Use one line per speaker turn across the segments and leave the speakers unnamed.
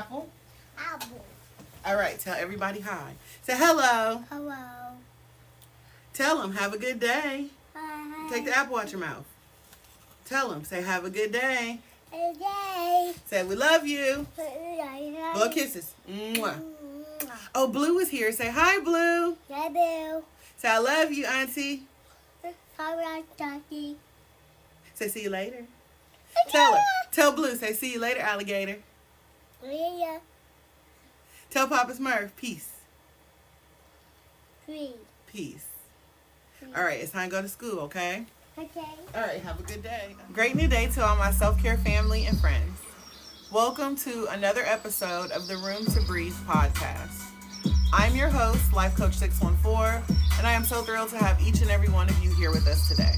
apple?
Apple.
All right, tell everybody hi. Say hello.
Hello.
Tell them, have a good day.
Hi.
Take the apple out your mouth. Tell them, say have a good day.
Today.
Say we love you. Blow kisses. Mwah. Oh, Blue is here. Say hi, Blue.
Hello.
Say I love you, Auntie.
Hi, Daddy.
Say see you later. Tell her. Tell Blue. Say see you later, alligator.
Leah.
Tell Papa Smurf. Peace.
Three.
Peace. All right, it's time to go to school, okay?
Okay.
All right, have a good day. Great new day to all my self-care family and friends. Welcome to another episode of the Room to Breathe podcast. I'm your host, Life Coach 614, and I am so thrilled to have each and every one of you here with us today.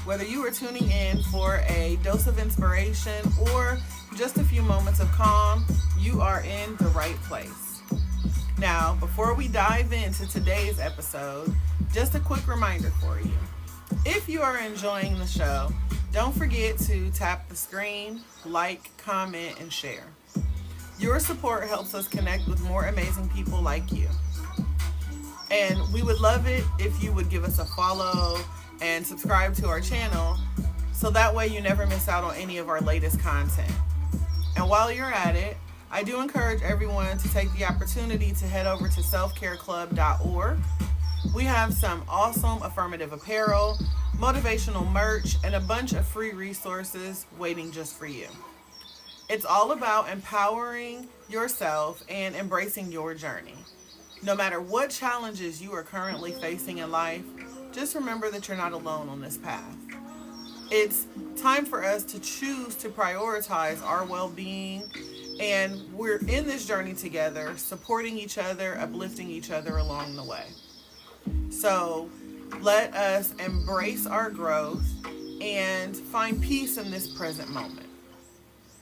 Whether you are tuning in for a dose of inspiration or just a few moments of calm, you are in the right place. Now, before we dive into today's episode, just a quick reminder for you. If you are enjoying the show, don't forget to tap the screen, like, comment, and share. Your support helps us connect with more amazing people like you. And we would love it if you would give us a follow and subscribe to our channel so that way you never miss out on any of our latest content. And while you're at it, I do encourage everyone to take the opportunity to head over to selfcareclub.org. We have some awesome affirmative apparel, motivational merch, and a bunch of free resources waiting just for you. It's all about empowering yourself and embracing your journey. No matter what challenges you are currently facing in life, just remember that you're not alone on this path. It's time for us to choose to prioritize our well-being, and we're in this journey together, supporting each other, uplifting each other along the way. So let us embrace our growth and find peace in this present moment.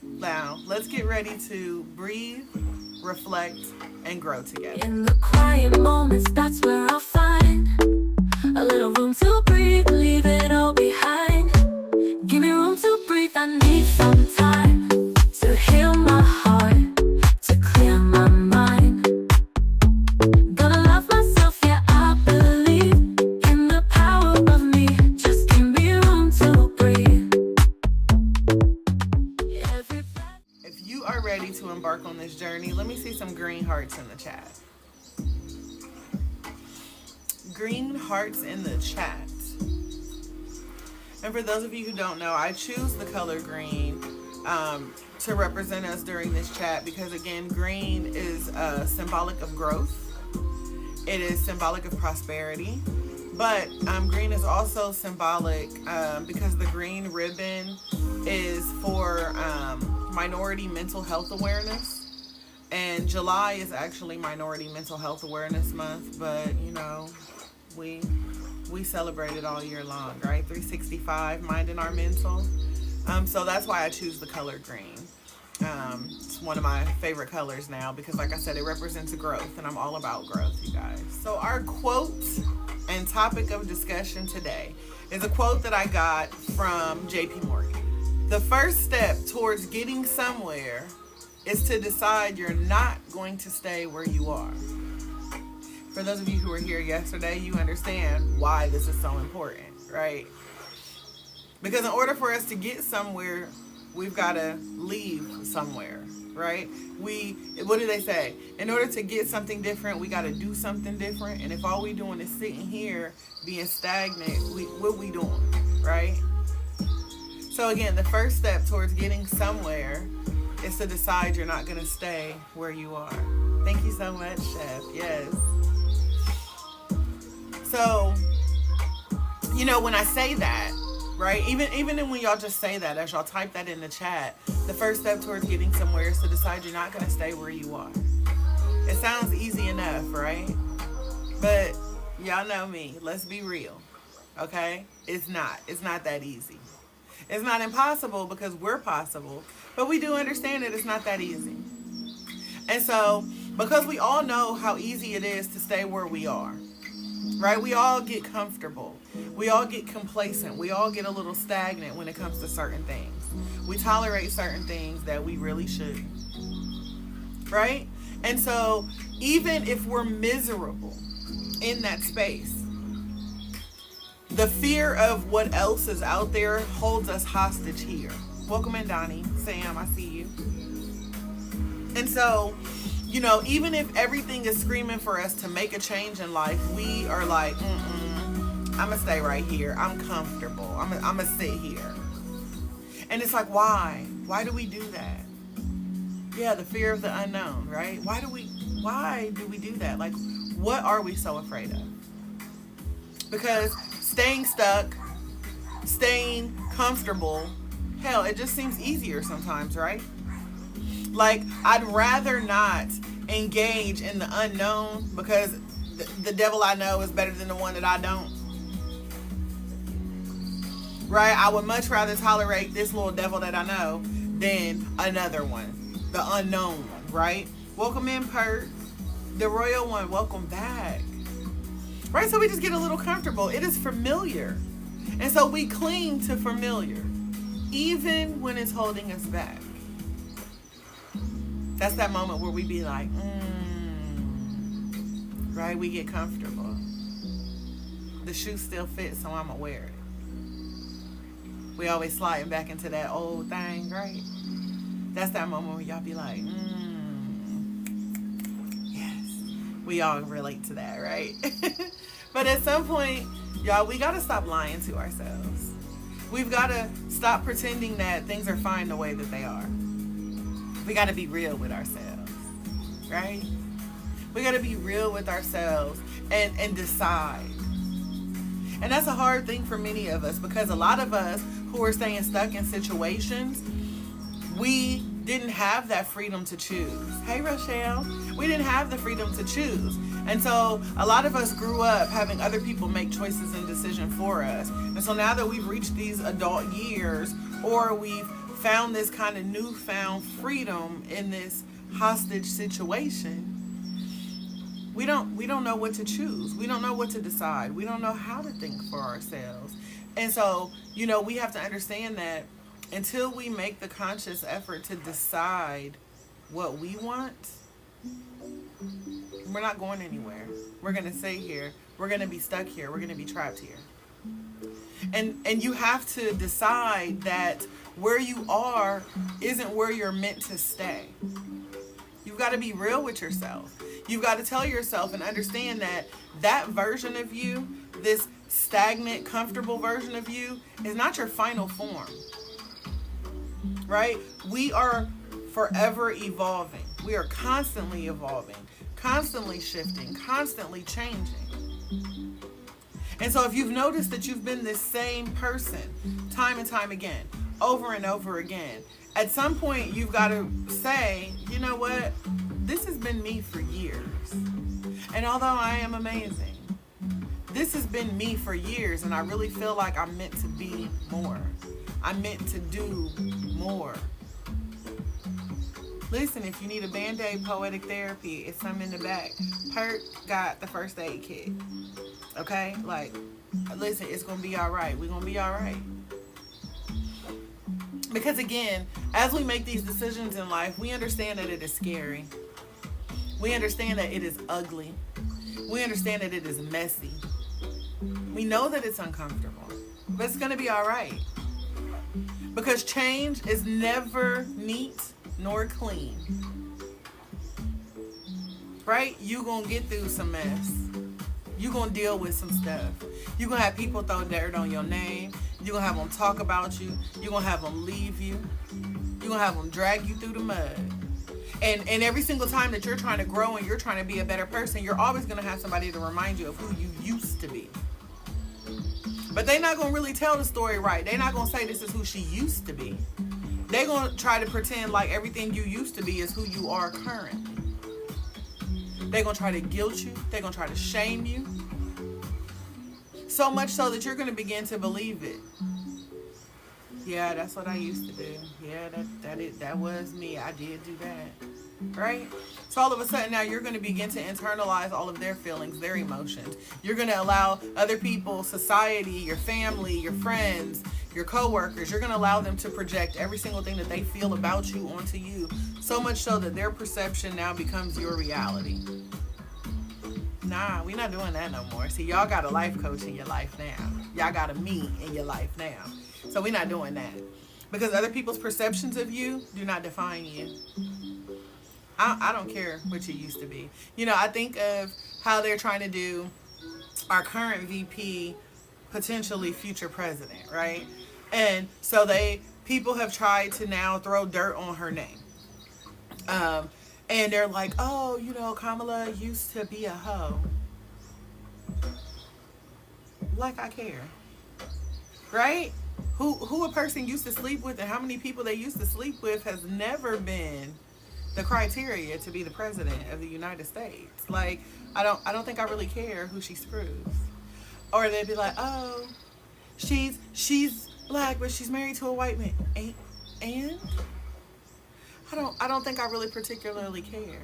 Now, let's get ready to breathe, reflect, and grow together.
In the quiet moments, that's where I'll find a little room to breathe, leave it all behind. Give me room to breathe, I need some time to heal my heart, to clear my mind. Gonna love myself, yeah, I believe in the power of me. Just give me room to breathe. Every breath.
If you are ready to embark on this journey, let me see some green hearts in the chat. Green hearts in the chat. And for those of you who don't know, I choose the color green to represent us during this chat because, again, green is symbolic of growth. It is symbolic of prosperity. But green is also symbolic because the green ribbon is for minority mental health awareness. And July is actually Minority Mental Health Awareness Month, but, you know, we celebrate it all year long, right? 365, minding our mental. So that's why I choose the color green. It's one of my favorite colors now because, like I said, it represents growth, and I'm all about growth, you guys. So our quote and topic of discussion today is a quote that I got from JP Morgan. The first step towards getting somewhere is to decide you're not going to stay where you are. For those of you who were here yesterday, you understand why this is so important, right? Because in order for us to get somewhere, we've got to leave somewhere, right? What do they say? In order to get something different, we got to do something different. And if all we doing is sitting here being stagnant, what we doing, right? So again, the first step towards getting somewhere is to decide you're not going to stay where you are. Thank you so much, Chef. Yes. So, you know, when I say that, right, even when y'all just say that, as y'all type that in the chat, the first step towards getting somewhere is to decide you're not going to stay where you are. It sounds easy enough, right? But y'all know me. Let's be real, okay? It's not that easy. It's not impossible because we're possible, but we do understand that it's not that easy. And so, because we all know how easy it is to stay where we are, right? We all get comfortable. We all get complacent. We all get a little stagnant when it comes to certain things. We tolerate certain things that we really shouldn't. right? And so even if we're miserable in that space, the fear of what else is out there holds us hostage here. Welcome in, Donnie. Sam, I see you. And so, you know, even if everything is screaming for us to make a change in life, we are like, I'm going to stay right here. I'm comfortable. I'm going to sit here. And it's like, why? Why do we do that? Yeah, the fear of the unknown, right? Why do we do that? Like, what are we so afraid of? Because staying stuck, staying comfortable, hell, it just seems easier sometimes, right? Like, I'd rather not engage in the unknown because the devil I know is better than the one that I don't. Right? I would much rather tolerate this little devil that I know than another one, the unknown one, right? Welcome in, Pert. The royal one, welcome back. Right? So we just get a little comfortable. It is familiar. And so we cling to familiar, even when it's holding us back. That's that moment where we be like, right? We get comfortable. The shoe still fits, so I'm gonna wear it. We always sliding back into that old thing, right? That's that moment where y'all be like, yes. We all relate to that, right? But at some point, y'all, we gotta stop lying to ourselves. We've gotta stop pretending that things are fine the way that they are. We gotta be real with ourselves, right? We gotta be real with ourselves and decide. And that's a hard thing for many of us because a lot of us who are staying stuck in situations, we didn't have that freedom to choose. Hey, Rochelle. We didn't have the freedom to choose. And so a lot of us grew up having other people make choices and decisions for us. And so now that we've reached these adult years, or we've found this kind of newfound freedom in this hostage situation, we don't know what to choose. We don't know what to decide. We don't know how to think for ourselves. And so, you know, we have to understand that until we make the conscious effort to decide what we want, we're not going anywhere. We're going to stay here. We're going to be stuck here. We're going to be trapped here. And you have to decide that where you are isn't where you're meant to stay. You've got to be real with yourself. You've got to tell yourself and understand that that version of you, this stagnant, comfortable version of you, is not your final form. Right? We are forever evolving. We are constantly evolving, constantly shifting, constantly changing. And so if you've noticed that you've been this same person time and time again, over and over again, at some point you've got to say, you know what? This has been me for years. And although I am amazing, this has been me for years, and I really feel like I'm meant to be more. I'm meant to do more. Listen, if you need a Band-Aid poetic therapy, it's some in the back. Pert got the first aid kit. Okay? Like, listen, it's going to be all right. We're going to be all right. Because again, as we make these decisions in life, we understand that it is scary. We understand that it is ugly. We understand that it is messy. We know that it's uncomfortable, but it's going to be all right. Because change is never neat nor clean. Right? You're going to get through some mess. You're going to deal with some stuff. You're going to have people throw dirt on your name. You're going to have them talk about you. You're going to have them leave you. You're going to have them drag you through the mud. And every single time that you're trying to grow and you're trying to be a better person, you're always going to have somebody to remind you of who you used to be. But they're not going to really tell the story right. They're not going to say this is who she used to be. They're going to try to pretend like everything you used to be is who you are currently. They're going to try to guilt you. They're going to try to shame you. So much so that you're going to begin to believe it. Yeah, that's what I used to do. Yeah, that was me. I did do that. Right? So all of a sudden now you're going to begin to internalize all of their feelings, their emotions. You're going to allow other people, society, your family, your friends, your coworkers. You're going to allow them to project every single thing that they feel about you onto you, so much so that their perception now becomes your reality. Nah, we not doing that no more. See, y'all got a life coach in your life now. Y'all got a me in your life now. So we not doing that. Because other people's perceptions of you do not define you. I don't care what you used to be. You know, I think of how they're trying to do our current VP, potentially future president, right? And so people have tried to now throw dirt on her name. And they're like, oh, you know, Kamala used to be a hoe. Like I care. Right? Who a person used to sleep with and how many people they used to sleep with has never been the criteria to be the president of the United States. Like, I don't think I really care who she screws. Or they'd be like, oh, she's black, but she's married to a white man. And I don't think I really particularly care.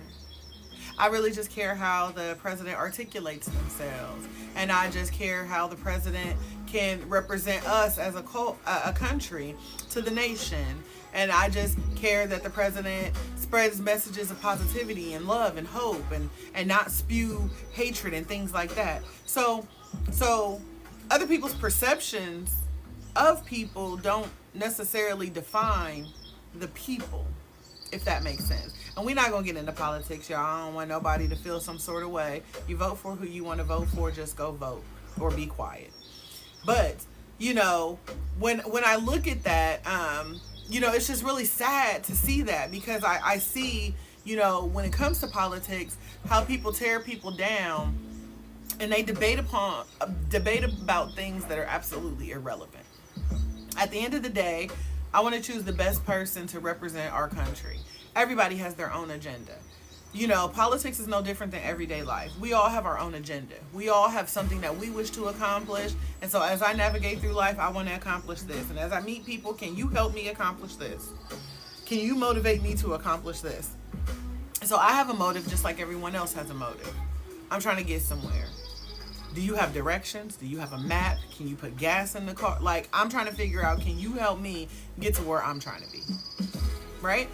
I really just care how the president articulates themselves. And I just care how the president can represent us as a country to the nation. And I just care that the president spreads messages of positivity and love and hope and not spew hatred and things like that. So other people's perceptions of people don't necessarily define the people, if that makes sense. And we're not going to get into politics, y'all. I don't want nobody to feel some sort of way. You vote for who you want to vote for, just go vote or be quiet. But, you know, when I look at that, you know, it's just really sad to see that, because I see, you know, when it comes to politics, how people tear people down and they debate about things that are absolutely irrelevant. At the end of the day, I want to choose the best person to represent our country. Everybody has their own agenda. You know, politics is no different than everyday life. We all have our own agenda. We all have something that we wish to accomplish. And so as I navigate through life, I want to accomplish this. And as I meet people, can you help me accomplish this? Can you motivate me to accomplish this? So I have a motive just like everyone else has a motive. I'm trying to get somewhere. Do you have directions? Do you have a map? Can you put gas in the car? Like, I'm trying to figure out, can you help me get to where I'm trying to be? Right?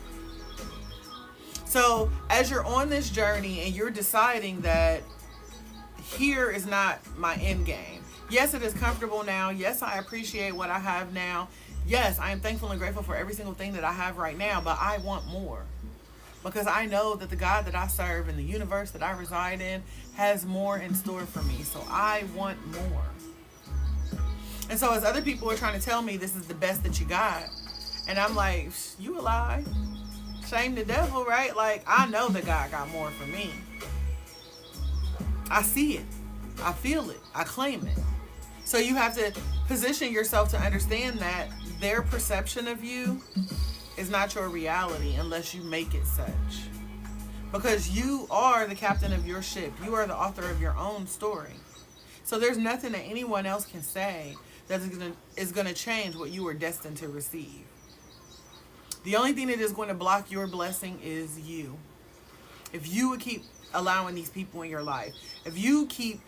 So as you're on this journey and you're deciding that here is not my end game. Yes, it is comfortable now. Yes, I appreciate what I have now. Yes, I am thankful and grateful for every single thing that I have right now, but I want more. Because I know that the God that I serve and the universe that I reside in has more in store for me. So I want more. And so as other people are trying to tell me this is the best that you got, and I'm like, you a lie. Shame the devil, right? Like, I know that God got more for me. I see it. I feel it. I claim it. So you have to position yourself to understand that their perception of you is not your reality unless you make it such. Because you are the captain of your ship. You are the author of your own story. So there's nothing that anyone else can say that is going to change what you are destined to receive. The only thing that is going to block your blessing is you. If you would keep allowing these people in your life, if you keep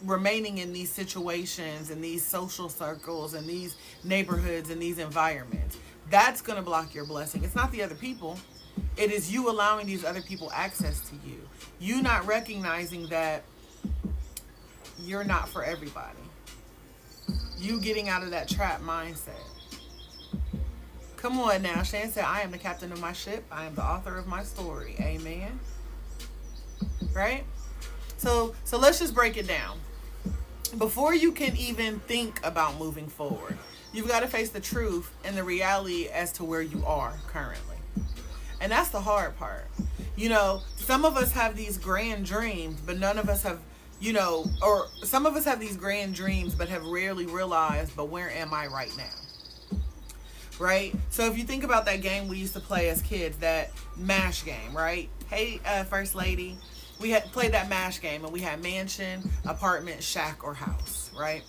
remaining in these situations and these social circles and these neighborhoods and these environments, that's going to block your blessing. It's not the other people. It is you allowing these other people access to you. You not recognizing that you're not for everybody. You getting out of that trap mindset. Come on now. Shan said, I am the captain of my ship. I am the author of my story. Amen. Right? So let's just break it down. Before you can even think about moving forward, you've got to face the truth and the reality as to where you are currently. And that's the hard part. You know, some of us have these grand dreams, but none of us have, you know, or some of us have these grand dreams, but have rarely realized, but where am I right now? Right? So if you think about that game we used to play as kids, that MASH game, right? Hey, First Lady, we had played that MASH game, and we had mansion, apartment, shack, or house, right?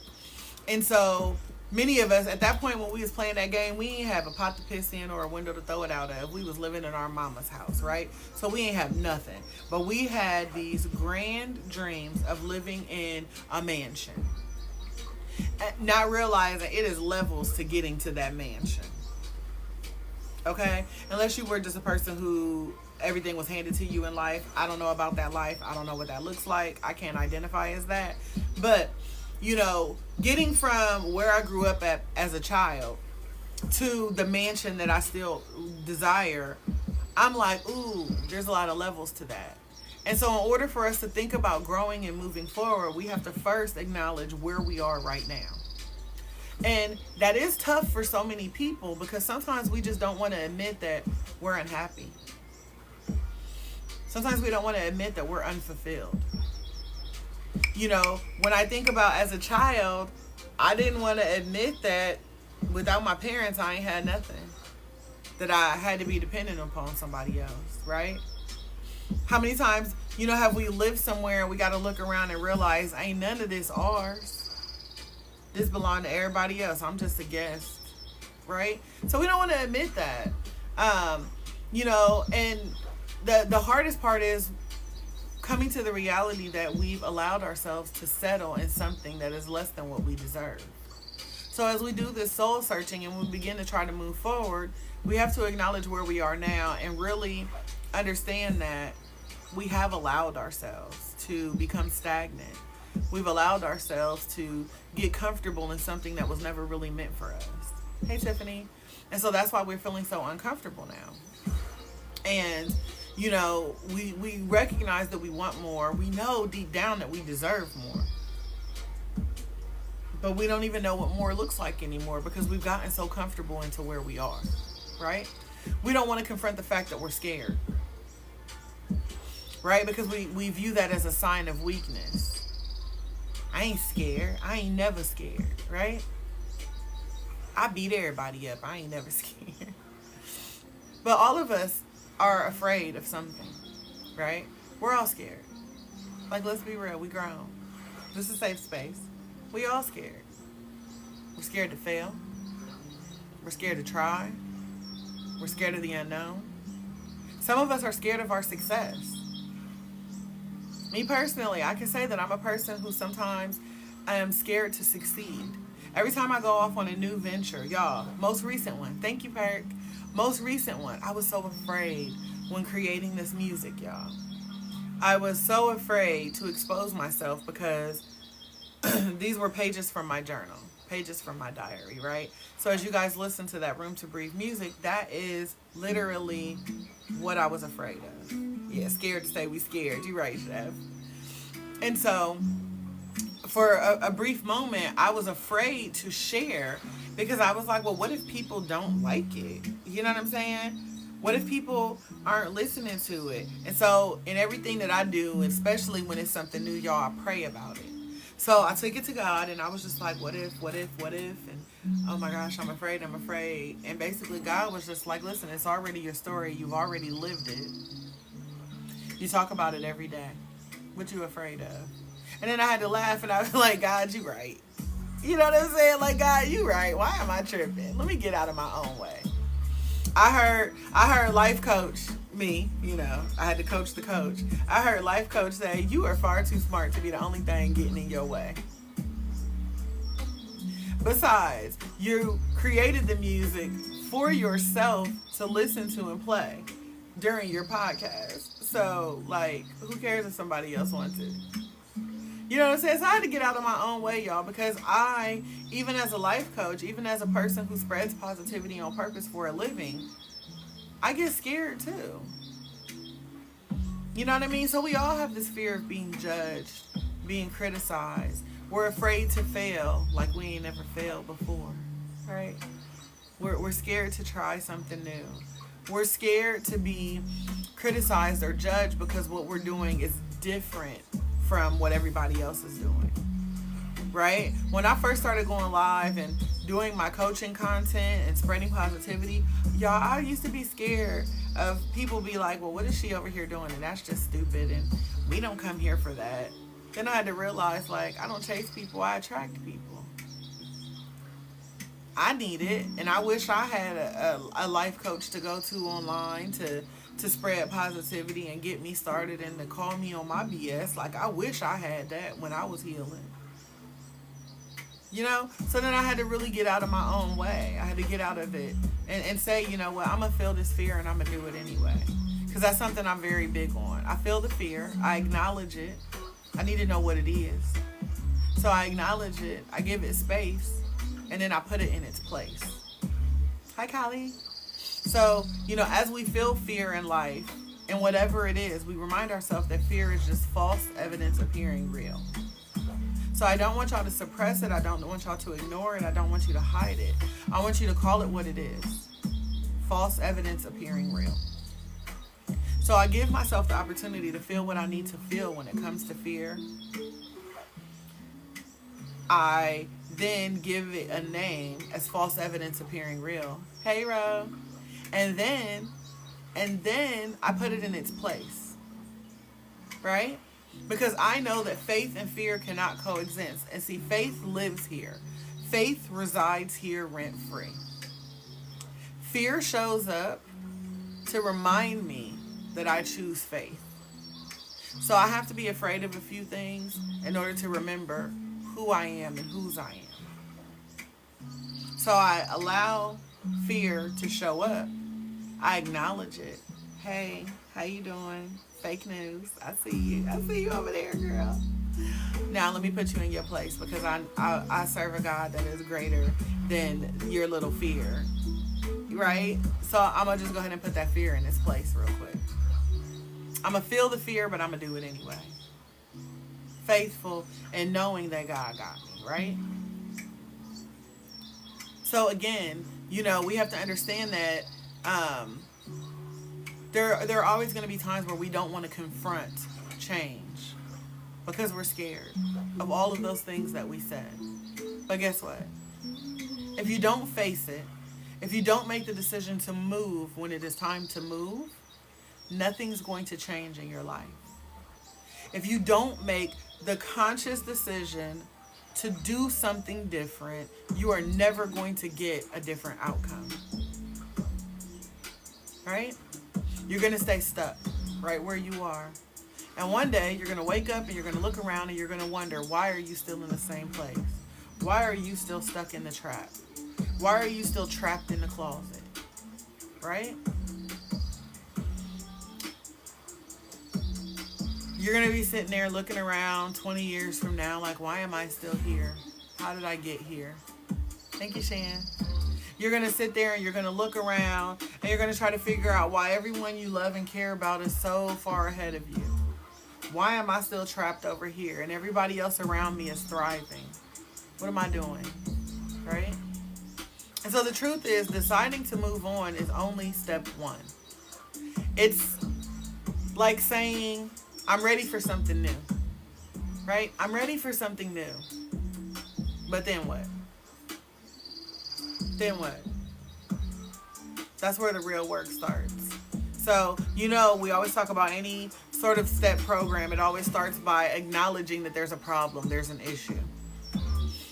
And so many of us, at that point when we was playing that game, we ain't have a pot to piss in or a window to throw it out of. We was living in our mama's house, right? So we ain't have nothing. But we had these grand dreams of living in a mansion. not realizing it is levels to getting to that mansion. Okay? Unless you were just a person who everything was handed to you in life. I don't know about that life. I don't know what that looks like. I can't identify as that. But, getting from where I grew up at as a child to the mansion that I still desire, I'm like, ooh, there's a lot of levels to that. And so in order for us to think about growing and moving forward, we have to first acknowledge where we are right now. And that is tough for so many people because sometimes we just don't want to admit that we're unhappy. Sometimes we don't want to admit that we're unfulfilled. When I think about as a child, I didn't want to admit that without my parents, I ain't had nothing. That I had to be dependent upon somebody else, right? How many times, have we lived somewhere and we got to look around and realize ain't none of this ours. This belongs to everybody else. I'm just a guest, right? So we don't want to admit that. And the hardest part is coming to the reality that we've allowed ourselves to settle in something that is less than what we deserve. So as we do this soul searching and we begin to try to move forward, we have to acknowledge where we are now and really understand that we have allowed ourselves to become stagnant. We've allowed ourselves to get comfortable in something that was never really meant for us. Hey, Tiffany. And so that's why we're feeling so uncomfortable now. And, we recognize that we want more. We know deep down that we deserve more. But we don't even know what more looks like anymore because we've gotten so comfortable into where we are, right? We don't want to confront the fact that we're scared, right? Because we view that as a sign of weakness. I ain't scared. I ain't never scared, right? I beat everybody up. I ain't never scared. But all of us are afraid of something, right? We're all scared. Like, let's be real. We grown. This is a safe space. We all scared. We're scared to fail. We're scared to try. We're scared of the unknown. Some of us are scared of our success. Me personally, I can say that I'm a person who sometimes I am scared to succeed. Every time I go off on a new venture, y'all, most recent one, thank you, Perk. Most recent one, I was so afraid when creating this music, y'all. I was so afraid to expose myself because these were pages from my journal, pages from my diary, right? So as you guys listen to that Room to Breathe music, that is literally what I was afraid of. Yeah, scared to say we scared. You're right, Chef. And so for a brief moment, I was afraid to share because I was like, well, what if people don't like it? You know what I'm saying? What if people aren't listening to it? And so in everything that I do, especially when it's something new, y'all, I pray about it. So I took it to God and I was just like, what if? And oh my gosh, I'm afraid. And basically God was just like, listen, it's already your story. You've already lived it. You talk about it every day. What you afraid of? And then I had to laugh and I was like, God, you right. You know what I'm saying? Like, God, you right. Why am I tripping? Let me get out of my own way. I heard life coach me, I had to coach the coach. I heard life coach say, you are far too smart to be the only thing getting in your way. Besides, you created the music for yourself to listen to and play during your podcast. So, who cares if somebody else wants it? You know what I'm saying? So I had to get out of my own way, y'all, because I, even as a life coach, even as a person who spreads positivity on purpose for a living, I get scared too. You know what I mean? So we all have this fear of being judged, being criticized. We're afraid to fail like we ain't never failed before, right? We're scared to try something new. We're scared to be criticized or judged because what we're doing is different from what everybody else is doing, right? When I first started going live and doing my coaching content and spreading positivity, y'all, I used to be scared of people be like, well, what is she over here doing? And that's just stupid. And we don't come here for that. Then I had to realize, I don't chase people, I attract people. I need it. And I wish I had a life coach to go to online to spread positivity and get me started and to call me on my BS. I wish I had that when I was healing. You know? So then I had to really get out of my own way. I had to get out of it and say, you know what, I'm going to feel this fear and I'm going to do it anyway. Because that's something I'm very big on. I feel the fear. I acknowledge it. I need to know what it is. So I acknowledge it. I give it space. And then I put it in its place. Hi, Kylie. So, you know, as we feel fear in life, and whatever it is, we remind ourselves that fear is just false evidence appearing real. So I don't want y'all to suppress it. I don't want y'all to ignore it. I don't want you to hide it. I want you to call it what it is. False evidence appearing real. So I give myself the opportunity to feel what I need to feel when it comes to fear. I then give it a name as false evidence appearing real. Hey, Ro. And then I put it in its place. Right? Because I know that faith and fear cannot coexist. And see, faith lives here. Faith resides here rent-free. Fear shows up to remind me that I choose faith. So I have to be afraid of a few things in order to remember who I am and whose I am. So I allow fear to show up. I acknowledge it. Hey, how you doing? Fake news. I see you. I see you over there, girl. Now let me put you in your place, because I serve a God that is greater than your little fear. Right? So I'm going to just go ahead and put that fear in its place real quick. I'm going to feel the fear, but I'm going to do it anyway. Faithful and knowing that God got me, right? So again, you know, we have to understand that there are always going to be times where we don't want to confront change because we're scared of all of those things that we said. But guess what? If you don't face it, if you don't make the decision to move when it is time to move, nothing's going to change in your life. If you don't make the conscious decision to do something different, you are never going to get a different outcome. Right? You're going to stay stuck right where you are. And one day you're going to wake up and you're going to look around and you're going to wonder, why are you still in the same place? Why are you still stuck in the trap? Why are you still trapped in the closet? Right? You're going to be sitting there looking around 20 years from now like, why am I still here? How did I get here? Thank you, Shan. You're going to sit there and you're going to look around and you're going to try to figure out why everyone you love and care about is so far ahead of you. Why am I still trapped over here and everybody else around me is thriving? What am I doing? Right? And so the truth is, deciding to move on is only step one. It's like saying, I'm ready for something new. Right? I'm ready for something new. But then what? Then what? That's where the real work starts. So, you know, we always talk about any sort of step program. It always starts by acknowledging that there's a problem, there's an issue.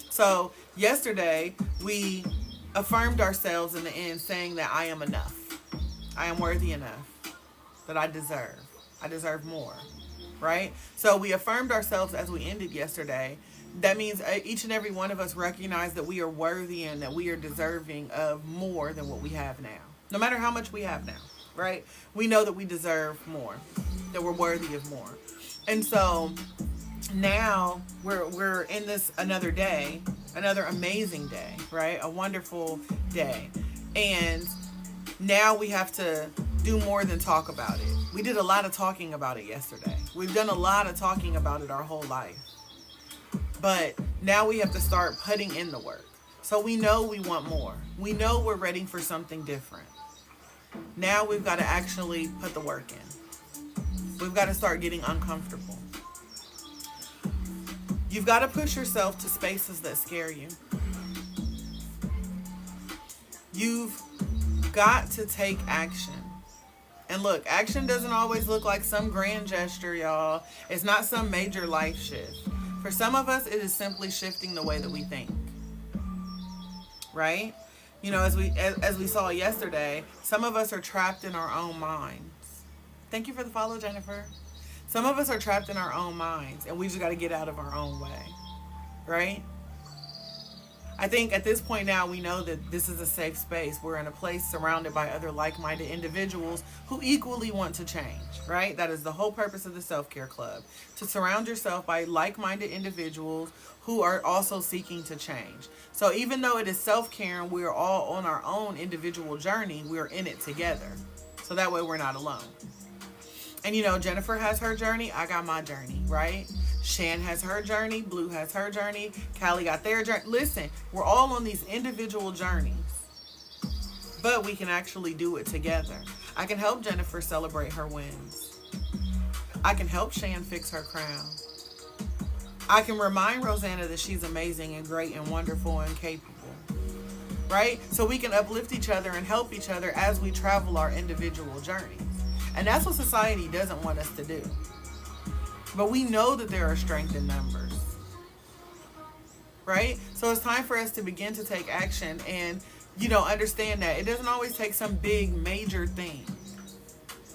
So, yesterday, we affirmed ourselves in the end saying that I am enough. I am worthy enough. That I deserve more. Right? So, we affirmed ourselves as we ended yesterday. That means each and every one of us recognize that we are worthy and that we are deserving of more than what we have now. No matter how much we have now, right? We know that we deserve more, that we're worthy of more. And so now we're in this another day, another amazing day, right? A wonderful day. And now we have to do more than talk about it. We did a lot of talking about it yesterday. We've done a lot of talking about it our whole life. But now we have to start putting in the work. So we know we want more. We know we're ready for something different. Now we've got to actually put the work in. We've got to start getting uncomfortable. You've got to push yourself to spaces that scare you. You've got to take action. And look, action doesn't always look like some grand gesture, y'all. It's not some major life shift. For some of us, it is simply shifting the way that we think. Right? You know, as we saw yesterday, some of us are trapped in our own minds. Thank you for the follow, Jennifer. Some of us are trapped in our own minds, and we just got to get out of our own way. Right? I think at this point now we know that this is a safe space. We're in a place surrounded by other like-minded individuals who equally want to change, right? That is the whole purpose of the self-care club, to surround yourself by like-minded individuals who are also seeking to change. So even though it is self-care and we're all on our own individual journey, we're in it together. So that way we're not alone. And Jennifer has her journey, I got my journey, right? Shan has her journey, Blue has her journey, Callie got their journey. Listen, we're all on these individual journeys, but we can actually do it together. I can help Jennifer celebrate her wins. I can help Shan fix her crown. I can remind Rosanna that she's amazing and great and wonderful and capable, right? So we can uplift each other and help each other as we travel our individual journeys. And that's what society doesn't want us to do. But we know that there are strength in numbers, right? So it's time for us to begin to take action and, understand that it doesn't always take some big major thing.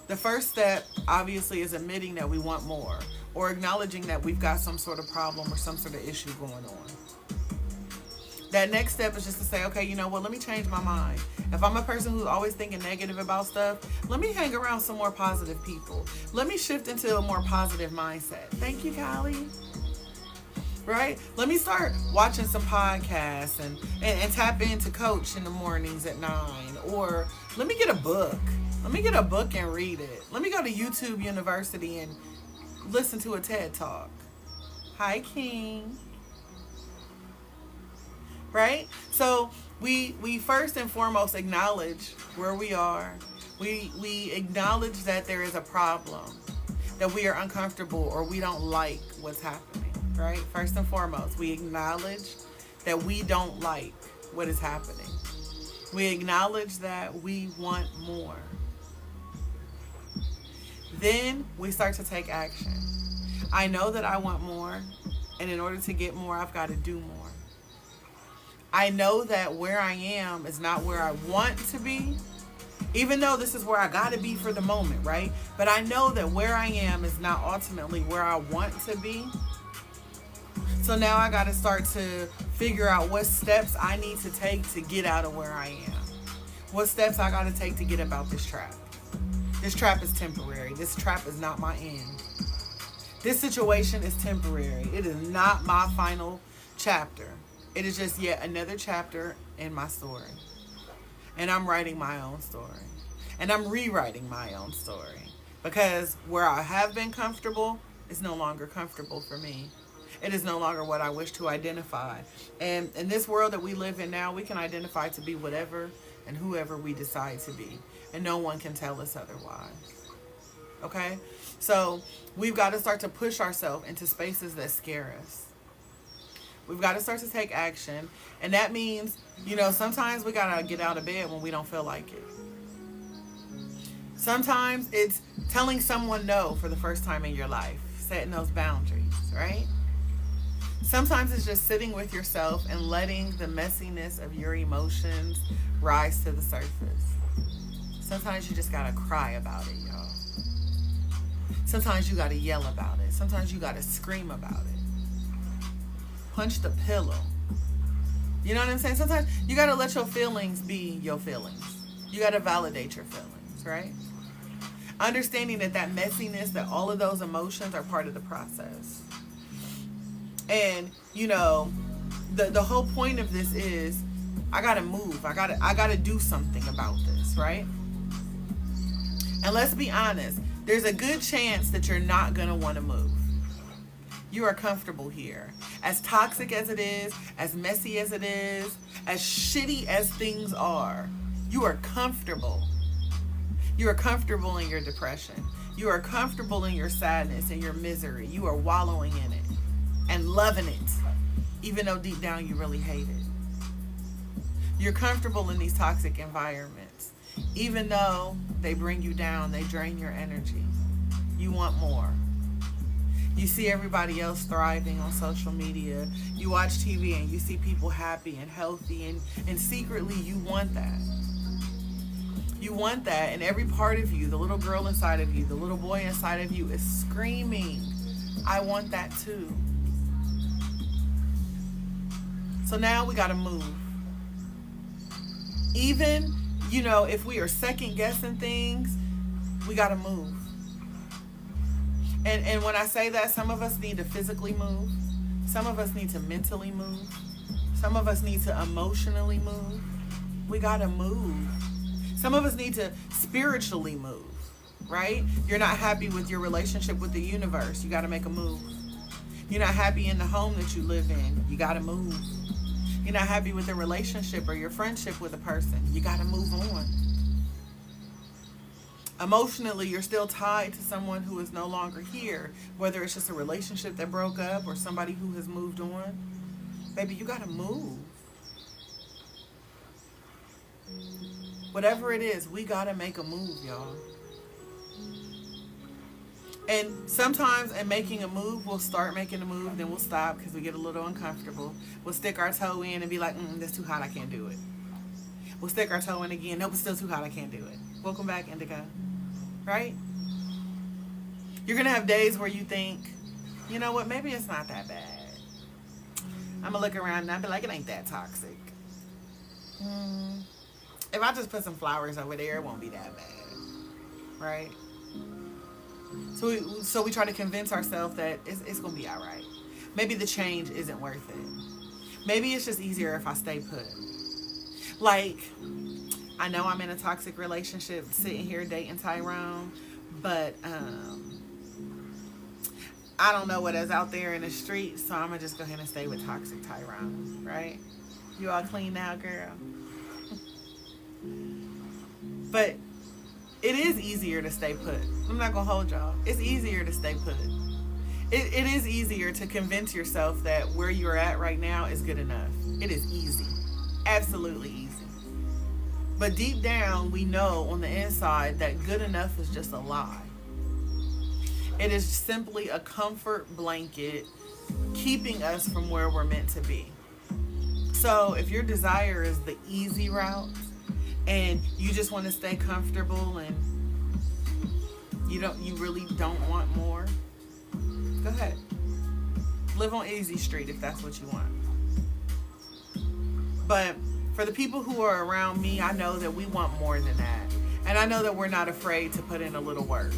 The first step, obviously, is admitting that we want more, or acknowledging that we've got some sort of problem or some sort of issue going on. That next step is just to say, okay, let me change my mind. If I'm a person who's always thinking negative about stuff, let me hang around some more positive people. Let me shift into a more positive mindset. Thank you, Callie. Right? Let me start watching some podcasts and tap into Coach in the mornings at 9. Or let me get a book. Let me get a book and read it. Let me go to YouTube University and listen to a TED Talk. Hi, King. Right? So we first and foremost acknowledge where we are. We acknowledge that there is a problem, that we are uncomfortable or we don't like what's happening, right? First and foremost, we acknowledge that we don't like what is happening. We acknowledge that we want more. Then we start to take action. I know that I want more, and in order to get more, I've got to do more. I know that where I am is not where I want to be, even though this is where I got to be for the moment, right? But I know that where I am is not ultimately where I want to be. So now I got to start to figure out what steps I need to take to get out of where I am. What steps I got to take to get about this trap. This trap is temporary. This trap is not my end. This situation is temporary. It is not my final chapter. It is just yet another chapter in my story. And I'm writing my own story. And I'm rewriting my own story. Because where I have been comfortable is no longer comfortable for me. It is no longer what I wish to identify. And in this world that we live in now, we can identify to be whatever and whoever we decide to be. And no one can tell us otherwise. Okay? So we've got to start to push ourselves into spaces that scare us. We've got to start to take action. And that means, sometimes we got to get out of bed when we don't feel like it. Sometimes it's telling someone no for the first time in your life, setting those boundaries, right? Sometimes it's just sitting with yourself and letting the messiness of your emotions rise to the surface. Sometimes you just got to cry about it, y'all. Sometimes you got to yell about it. Sometimes you got to scream about it. Punch the pillow. You know what I'm saying? Sometimes you got to let your feelings be your feelings. You got to validate your feelings, right? Understanding that messiness, that all of those emotions are part of the process. And, the whole point of this is I got to move. I got to do something about this, right? And let's be honest, there's a good chance that you're not going to want to move. You are comfortable here. As toxic as it is, as messy as it is, as shitty as things are, you are comfortable. You are comfortable in your depression. You are comfortable in your sadness and your misery. You are wallowing in it and loving it, even though deep down you really hate it. You're comfortable in these toxic environments, even though they bring you down, they drain your energy. You want more. You see everybody else thriving on social media. You watch TV and you see people happy and healthy, and secretly you want that. You want that, and every part of you, the little girl inside of you, the little boy inside of you is screaming, I want that too. So now we got to move. Even, if we are second guessing things, we got to move. And when I say that, some of us need to physically move. Some of us need to mentally move. Some of us need to emotionally move. We got to move. Some of us need to spiritually move, right? You're not happy with your relationship with the universe. You got to make a move. You're not happy in the home that you live in. You got to move. You're not happy with the relationship or your friendship with a person. You got to move on. Emotionally, you're still tied to someone who is no longer here, whether it's just a relationship that broke up or somebody who has moved on. Baby, you got to move. Whatever it is, we got to make a move, y'all. And sometimes in making a move, we'll start making a move, then we'll stop because we get a little uncomfortable. We'll stick our toe in and be like, that's too hot, I can't do it. We'll stick our toe in again. Nope, it's still too hot, I can't do it. Welcome back, Indica. Right? You're going to have days where you think, you know what, maybe it's not that bad. I'm going to look around and I'll be like, it ain't that toxic. If I just put some flowers over there, it won't be that bad. Right? So we try to convince ourselves that it's going to be all right. Maybe the change isn't worth it. Maybe it's just easier if I stay put. Like, I know I'm in a toxic relationship sitting here dating Tyrone, but I don't know what is out there in the street, so I'm going to just go ahead and stay with toxic Tyrone, right? You all clean now, girl? But it is easier to stay put. I'm not going to hold y'all. It's easier to stay put. It is easier to convince yourself that where you're at right now is good enough. It is easy. Absolutely easy. But deep down, we know on the inside that good enough is just a lie. It is simply a comfort blanket keeping us from where we're meant to be. So if your desire is the easy route and you just want to stay comfortable and you really don't want more, go ahead. Live on Easy Street if that's what you want. But for the people who are around me, I know that we want more than that. And I know that we're not afraid to put in a little work.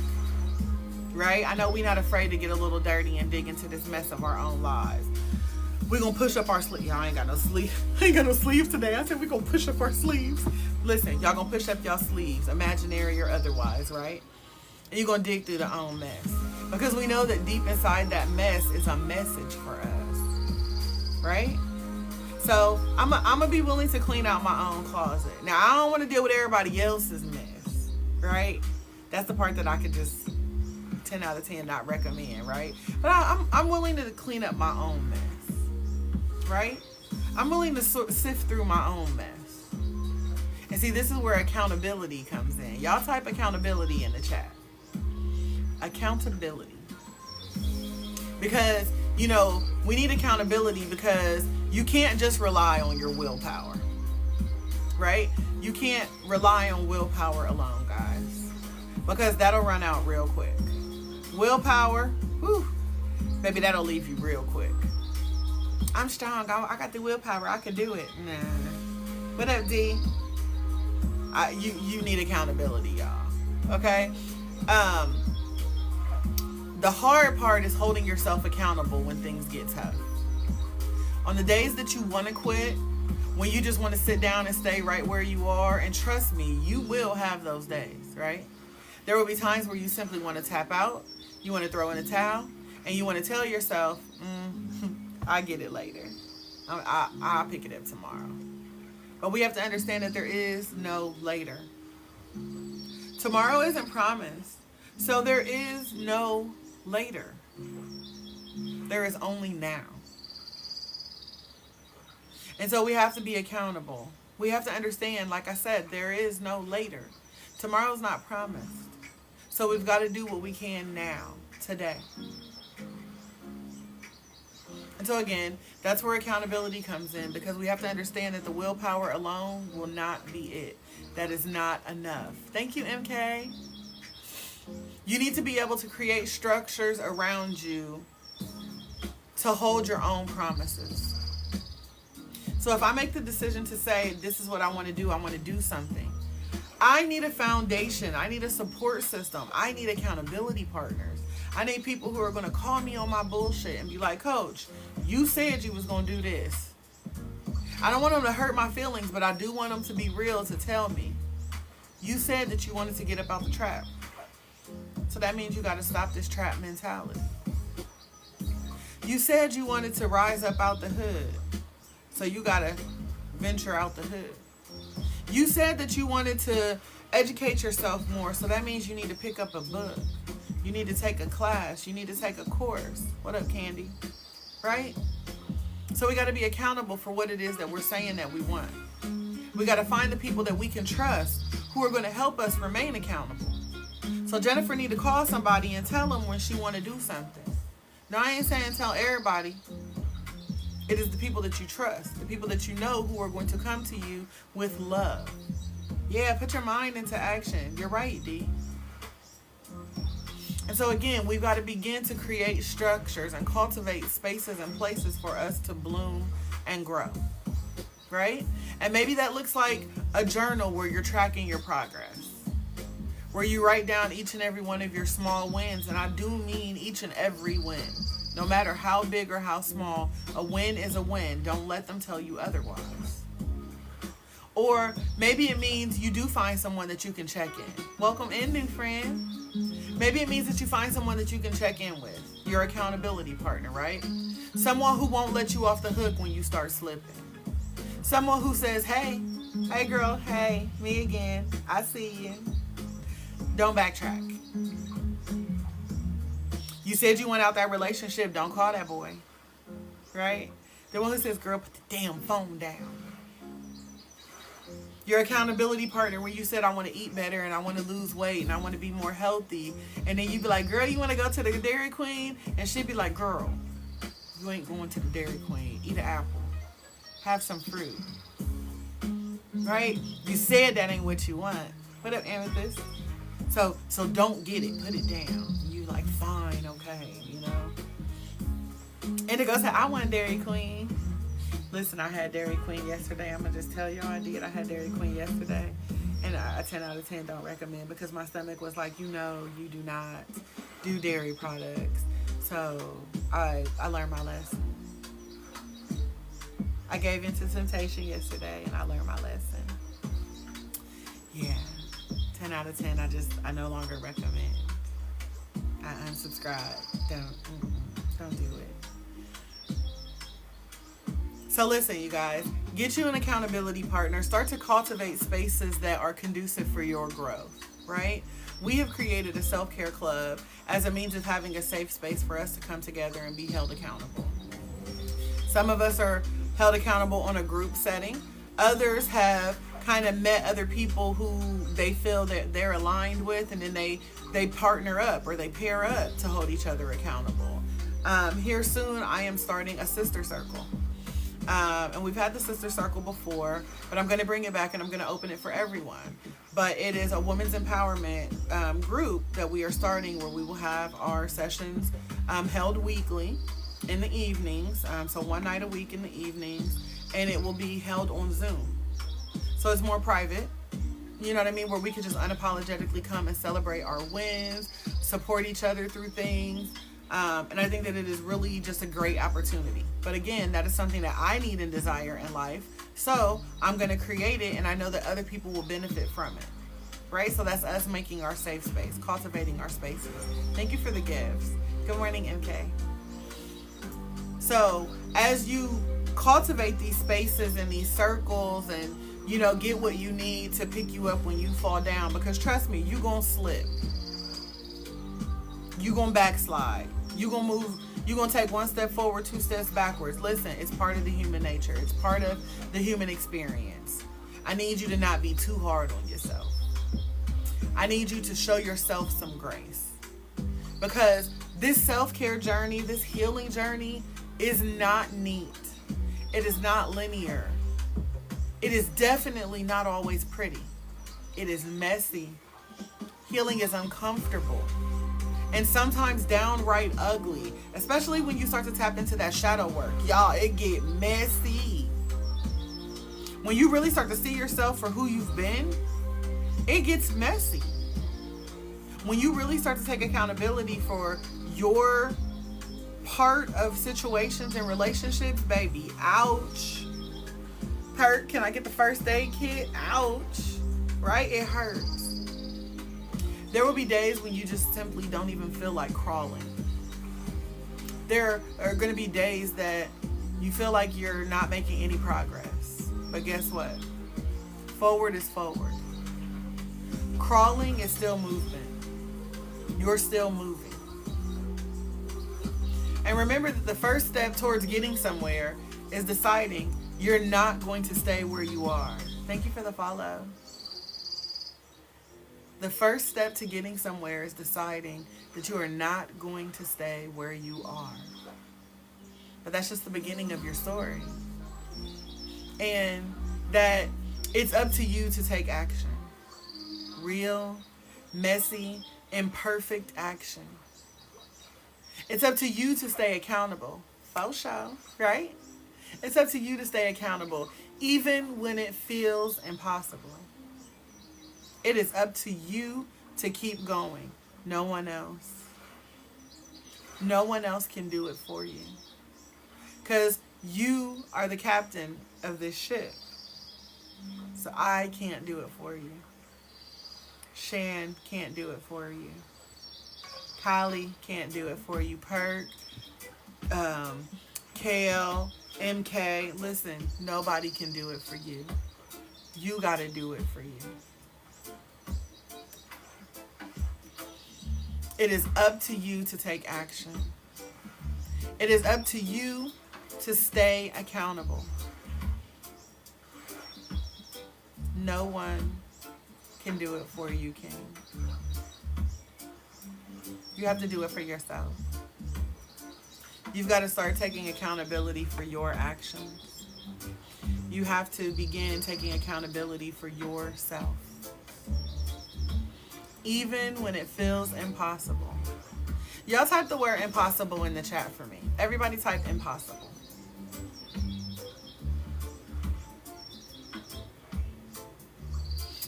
Right? I know we're not afraid to get a little dirty and dig into this mess of our own lives. We're going to push up our sleeves. Y'all ain't got no sleeves. I ain't got no sleeves today. I said we're going to push up our sleeves. Listen, y'all going to push up y'all sleeves, imaginary or otherwise, right? And you're going to dig through the own mess. Because we know that deep inside that mess is a message for us. Right? So I'm going to be willing to clean out my own closet. Now, I don't want to deal with everybody else's mess. Right? That's the part that I could just 10 out of 10 not recommend, right? But I'm willing to clean up my own mess, right? I'm willing to sift through my own mess. And see, this is where accountability comes in. Y'all type accountability in the chat. Accountability. Because, we need accountability because you can't just rely on your willpower, right? You can't rely on willpower alone, guys, because that'll run out real quick. Willpower, whew, baby, that'll leave you real quick. I'm strong. I got the willpower. I can do it. Nah. What up, D? You need accountability, y'all. Okay? The hard part is holding yourself accountable when things get tough. On the days that you want to quit, when you just want to sit down and stay right where you are, and trust me, you will have those days, right? There will be times where you simply want to tap out, you want to throw in a towel, and you want to tell yourself, I'll get it later. I'll pick it up tomorrow. But we have to understand that there is no later. Tomorrow isn't promised. So there is no later. There is only now. And so we have to be accountable. We have to understand, like I said, there is no later. Tomorrow's not promised. So we've got to do what we can now, today. And so again, that's where accountability comes in, because we have to understand that the willpower alone will not be it. That is not enough. Thank you, MK. You need to be able to create structures around you to hold your own promises. So if I make the decision to say, this is what I want to do something, I need a foundation. I need a support system. I need accountability partners. I need people who are going to call me on my bullshit and be like, Coach, you said you was going to do this. I don't want them to hurt my feelings, but I do want them to be real, to tell me, you said that you wanted to get up out the trap. So that means you got to stop this trap mentality. You said you wanted to rise up out the hood. So you got to venture out the hood. You said that you wanted to educate yourself more. So that means you need to pick up a book. You need to take a class. You need to take a course. What up, Candy? Right? So we got to be accountable for what it is that we're saying that we want. We got to find the people that we can trust who are going to help us remain accountable. So Jennifer need to call somebody and tell them when she want to do something. Now, I ain't saying tell everybody. It is the people that you trust, the people that you know who are going to come to you with love. Yeah, put your mind into action. You're right, D. And so again, we've got to begin to create structures and cultivate spaces and places for us to bloom and grow, right? And maybe that looks like a journal where you're tracking your progress, where you write down each and every one of your small wins. And I do mean each and every win. No matter how big or how small, a win is a win. Don't let them tell you otherwise. Or maybe it means you do find someone that you can check in. Welcome in, new friend. Maybe it means that you find someone that you can check in with. Your accountability partner, right? Someone who won't let you off the hook when you start slipping. Someone who says, hey girl, hey, me again. I see you. Don't backtrack. You said you went out that relationship. Don't call that boy. Right? The one who says, girl, put the damn phone down. Your accountability partner when you said, I want to eat better and I want to lose weight and I want to be more healthy. And then you be like, girl, you want to go to the Dairy Queen? And she'd be like, girl, you ain't going to the Dairy Queen. Eat an apple. Have some fruit. Right? You said that ain't what you want. What up, Amethyst? So don't get it. Put it down. You like, fine, okay, you know? Indigo said, I want Dairy Queen. Listen, I had Dairy Queen yesterday. I'm going to just tell y'all I did. I had Dairy Queen yesterday. And a 10 out of 10 don't recommend because my stomach was like, you know, you do not do dairy products. So I learned my lesson. I gave into temptation yesterday and I learned my lesson. Yeah. 10 out of 10. I no longer recommend. I unsubscribe. Don't do it. So listen, you guys, get you an accountability partner. Start to cultivate spaces that are conducive for your growth, right? We have created a self-care club as a means of having a safe space for us to come together and be held accountable. Some of us are held accountable on a group setting. Others have kind of met other people who they feel that they're aligned with, and then they partner up or they pair up to hold each other accountable. Here soon, I am starting a sister circle. And we've had the sister circle before, but I'm going to bring it back and I'm going to open it for everyone. But it is a women's empowerment group that we are starting where we will have our sessions held weekly in the evenings. So one night a week in the evenings, and it will be held on Zoom. So it's more private, you know what I mean? Where we can just unapologetically come and celebrate our wins, support each other through things. And I think that it is really just a great opportunity. But again, that is something that I need and desire in life. So I'm going to create it, and I know that other people will benefit from it. Right? So that's us making our safe space, cultivating our spaces. Thank you for the gifts. Good morning, MK. So as you cultivate these spaces and these circles and, you know, get what you need to pick you up when you fall down, because trust me, you're going to slip. You're going to backslide. You're going to move. You're going to take one step forward, 2 steps backwards. Listen, it's part of the human nature. It's part of the human experience. I need you to not be too hard on yourself. I need you to show yourself some grace. Because this self-care journey, this healing journey is not neat. It is not linear. It is definitely not always pretty. It is messy. Healing is uncomfortable. And sometimes downright ugly, especially when you start to tap into that shadow work. Y'all, it get messy. when you really start to see yourself for who you've been, it gets messy. When you really start to take accountability for your part of situations and relationships, baby, ouch. Hurt, can I get the first aid kit? Ouch. Right? It hurts. There will be days when you just simply don't even feel like crawling. There are going to be days that you feel like you're not making any progress. But guess what? Forward is forward. Crawling is still movement. You're still moving. And remember that the first step towards getting somewhere is deciding you're not going to stay where you are. Thank you for the follow. The first step to getting somewhere is deciding that you are not going to stay where you are. But that's just the beginning of your story. And that it's up to you to take action. Real, messy, imperfect action. It's up to you to stay accountable. Faux show, right? It's up to you to stay accountable, even when it feels impossible. It is up to you to keep going. No one else. No one else can do it for you. Because you are the captain of this ship. So I can't do it for you. Shan can't do it for you. Kylie can't do it for you. Perk, Kale, MK, listen, nobody can do it for you. You got to do it for you. It is up to you to take action. It is up to you to stay accountable. No one can do it for you, King. You have to do it for yourself. You've got to start taking accountability for your actions. You have to begin taking accountability for yourself. Even when it feels impossible. Y'all type the word impossible in the chat for me. Everybody type impossible.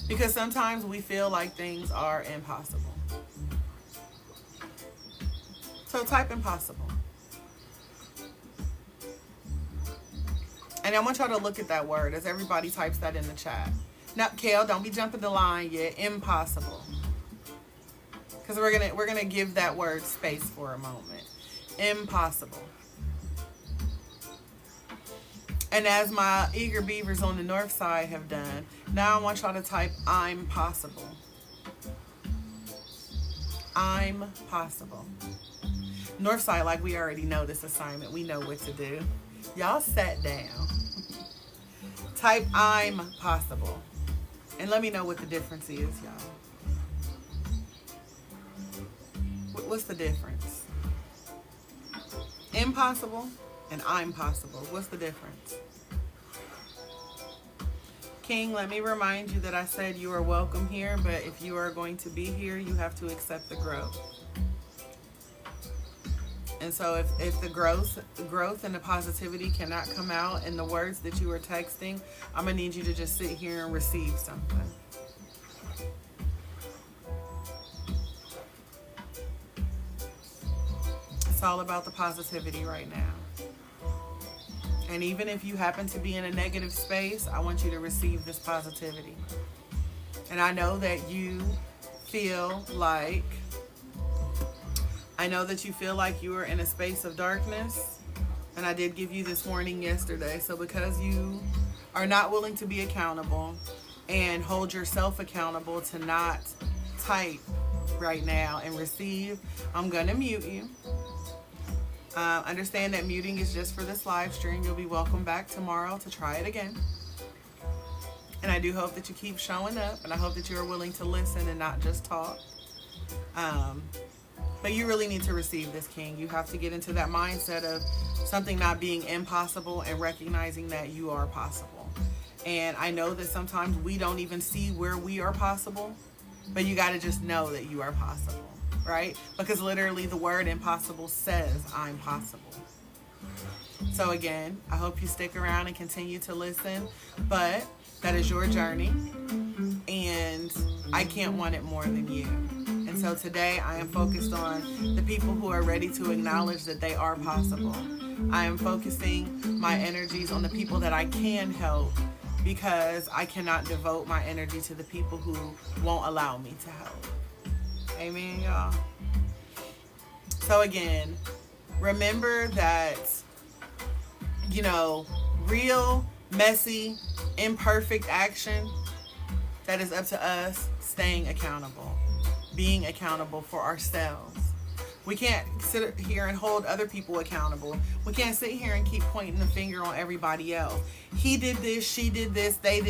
Because sometimes we feel like things are impossible. So type impossible. And I want y'all to look at that word as everybody types that in the chat. Now, Kale, don't be jumping the line yet. Impossible. Because we're gonna give that word space for a moment. Impossible. And as my eager beavers on the north side have done, now I want y'all to type I'm possible. I'm possible. North side, like we already know this assignment. We know what to do. Y'all sat down. Type I'm possible. And let me know what the difference is, y'all. What's the difference? Impossible and I'm possible. What's the difference? King, let me remind you that I said you are welcome here, but if you are going to be here, you have to accept the growth. And so if the growth and the positivity cannot come out in the words that you are texting, I'm going to need you to just sit here and receive something. It's all about the positivity right now. And even if you happen to be in a negative space, I want you to receive this positivity. And I know that you feel like you are in a space of darkness. And I did give you this warning yesterday. So because you are not willing to be accountable and hold yourself accountable to not type right now and receive, I'm going to mute you. Understand that muting is just for this live stream. You'll be welcome back tomorrow to try it again. And I do hope that you keep showing up, and I hope that you're willing to listen and not just talk. But you really need to receive this, King. You have to get into that mindset of something not being impossible and recognizing that you are possible. And I know that sometimes we don't even see where we are possible, but you got to just know that you are possible. Right? Because literally the word impossible says I'm possible. So again, I hope you stick around and continue to listen, but that is your journey, and I can't want it more than you. And so today I am focused on the people who are ready to acknowledge that they are possible. I am focusing my energies on the people that I can help, because I cannot devote my energy to the people who won't allow me to help. Amen, y'all. So again, remember that, real, messy, imperfect action, that is up to us staying accountable, being accountable for ourselves. We can't sit here and hold other people accountable. We can't sit here and keep pointing the finger on everybody else. He did this, she did this, they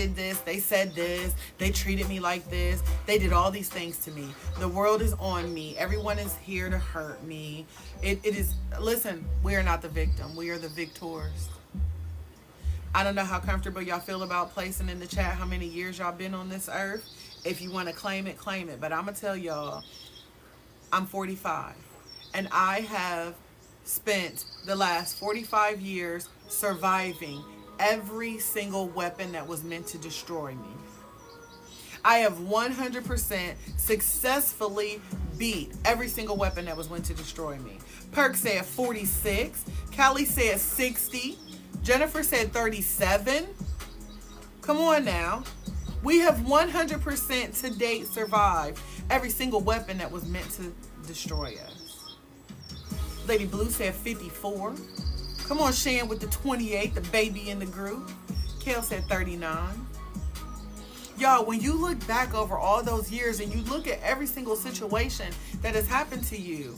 said this, they treated me like this, they did all these things to me. The world is on me. Everyone is here to hurt me. It is, listen, we are not the victim. We are the victors. I don't know how comfortable y'all feel about placing in the chat how many years y'all been on this earth. If you want to claim it, claim it. But I'm going to tell y'all, I'm 45. And I have spent the last 45 years surviving every single weapon that was meant to destroy me. I have 100% successfully beat every single weapon that was meant to destroy me. Perk said 46. Callie said 60. Jennifer said 37. Come on now. We have 100% to date survived every single weapon that was meant to destroy us. Lady Blue said 54. Come on, Shan with the 28, the baby in the group. Kale said 39. Y'all, when you look back over all those years and you look at every single situation that has happened to you,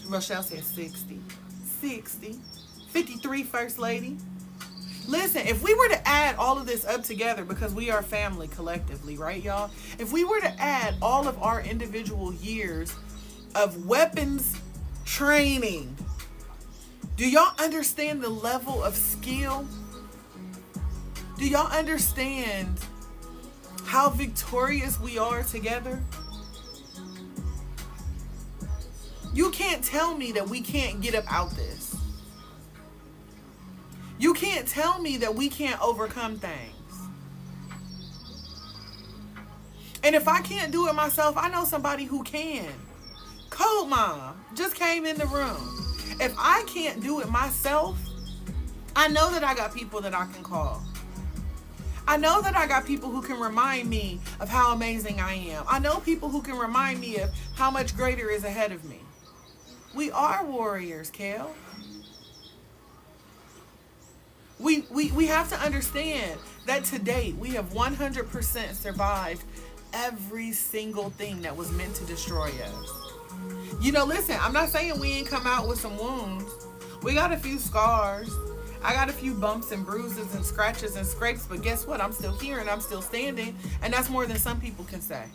Rochelle said 60. 60. 53, First Lady. Listen, if we were to add all of this up together, because we are family collectively, right, y'all? If we were to add all of our individual years of weapons training, do y'all understand the level of skill? Do y'all understand how victorious we are together? You can't tell me that we can't get up out this. You can't tell me that we can't overcome things. And if I can't do it myself, I know somebody who can. Code Mom just came in the room. If I can't do it myself, I know that I got people that I can call. I know that I got people who can remind me of how amazing I am. I know people who can remind me of how much greater is ahead of me. We are warriors, Kale. We have to understand that to date, we have 100% survived every single thing that was meant to destroy us. Listen, I'm not saying we ain't come out with some wounds. We got a few scars. I got a few bumps and bruises and scratches and scrapes, but guess what? I'm still here and I'm still standing, and that's more than some people can say.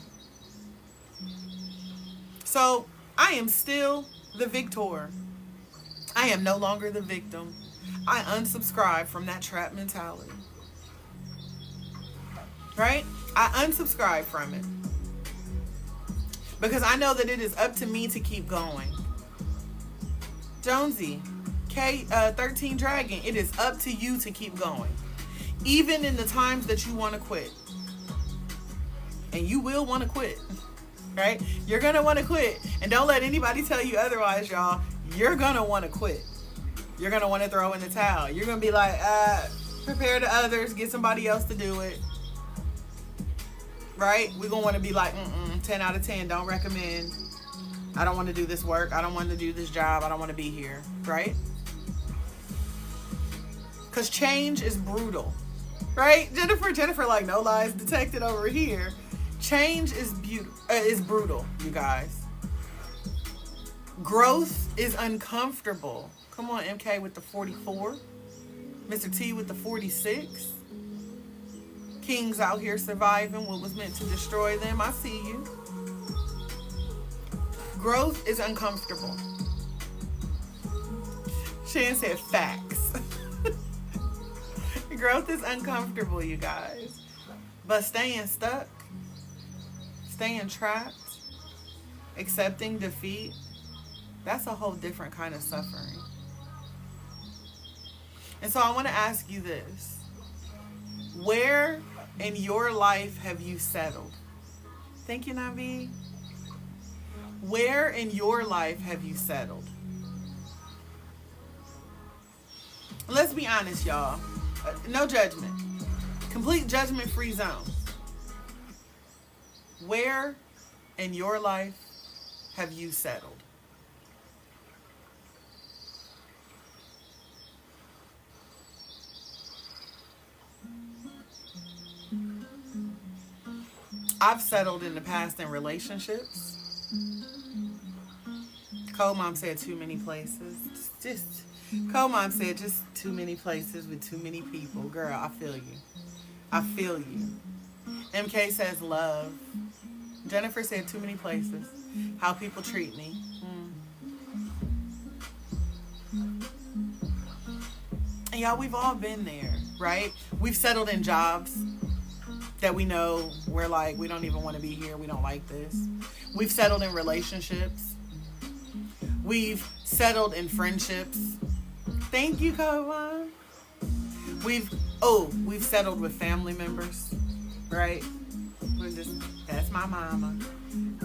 So I am still the victor. I am no longer the victim. I unsubscribe from that trap mentality. Right? I unsubscribe from it. Because I know that it is up to me to keep going. Jonesy, K13 Dragon, it is up to you to keep going. Even in the times that you want to quit. And you will want to quit. Right? You're going to want to quit. And don't let anybody tell you otherwise, y'all. You're going to want to quit. You're going to want to throw in the towel. You're going to be like, prepare to others, get somebody else to do it. Right? We're going to want to be like, 10 out of 10, don't recommend. I don't want to do this work. I don't want to do this job. I don't want to be here. Right? Because change is brutal. Right? Jennifer, like, no lies detected over here. Change is brutal, you guys. Growth is uncomfortable. Come on, MK with the 44. Mr. T with the 46. Kings out here surviving what was meant to destroy them. I see you. Growth is uncomfortable. Shan said facts. Growth is uncomfortable, you guys. But staying stuck, staying trapped, accepting defeat, that's a whole different kind of suffering. And so I want to ask you this. Where in your life have you settled? Thank you, Navi. Where in your life have you settled? Let's be honest, y'all. No judgment. Complete judgment-free zone. Where in your life have you settled? I've settled in the past in relationships. Co-mom said too many places. Co-mom said just too many places with too many people. Girl, I feel you. I feel you. MK says love. Jennifer said too many places. How people treat me. And y'all, we've all been there, right? We've settled in jobs that we know we're like, we don't even want to be here. We don't like this. We've settled in relationships. We've settled in friendships. Thank you, Kovan. We've settled with family members, right? That's my mama.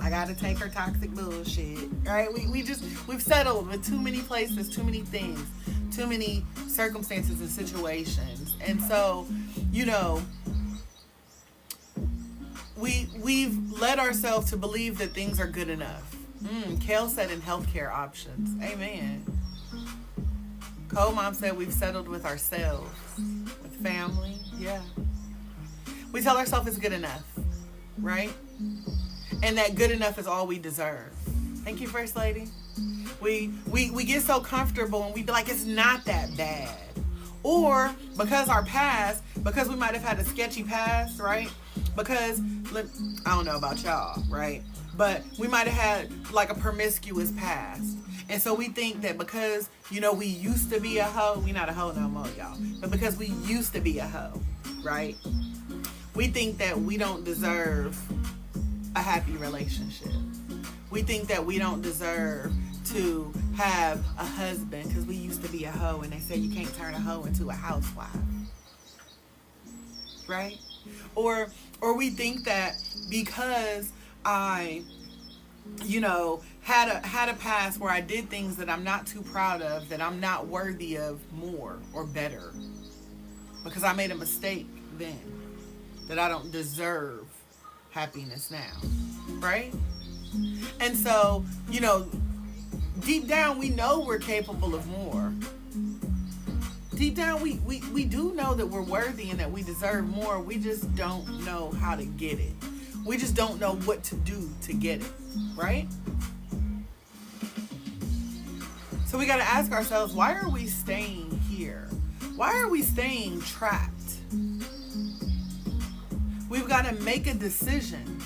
I gotta take her toxic bullshit, right? We've settled with too many places, too many things, too many circumstances and situations. And so, we've led ourselves to believe that things are good enough. Kale said in healthcare options. Amen. Co-mom said we've settled with ourselves, with family. Yeah. We tell ourselves it's good enough, right? And that good enough is all we deserve. Thank you, First Lady. We get so comfortable and we be like, it's not that bad. Or because we might have had a sketchy past, right? Because, I don't know about y'all, right? But we might have had like a promiscuous past. And so we think that because, we used to be a hoe, we not a hoe no more, y'all. But because we used to be a hoe, right? We think that we don't deserve a happy relationship. We think that we don't deserve to have a husband because we used to be a hoe and they say you can't turn a hoe into a housewife. Right? Or we think that because I had a past where I did things that I'm not too proud of, that I'm not worthy of more or better because I made a mistake then, that I don't deserve happiness now, right? And so, deep down we know we're capable of more. Deep down we do know that we're worthy and that we deserve more. We just don't know how to get it. We just don't know what to do to get it, right? So we got to ask ourselves, why are we staying here? Why are we staying trapped? We've got to make a decision.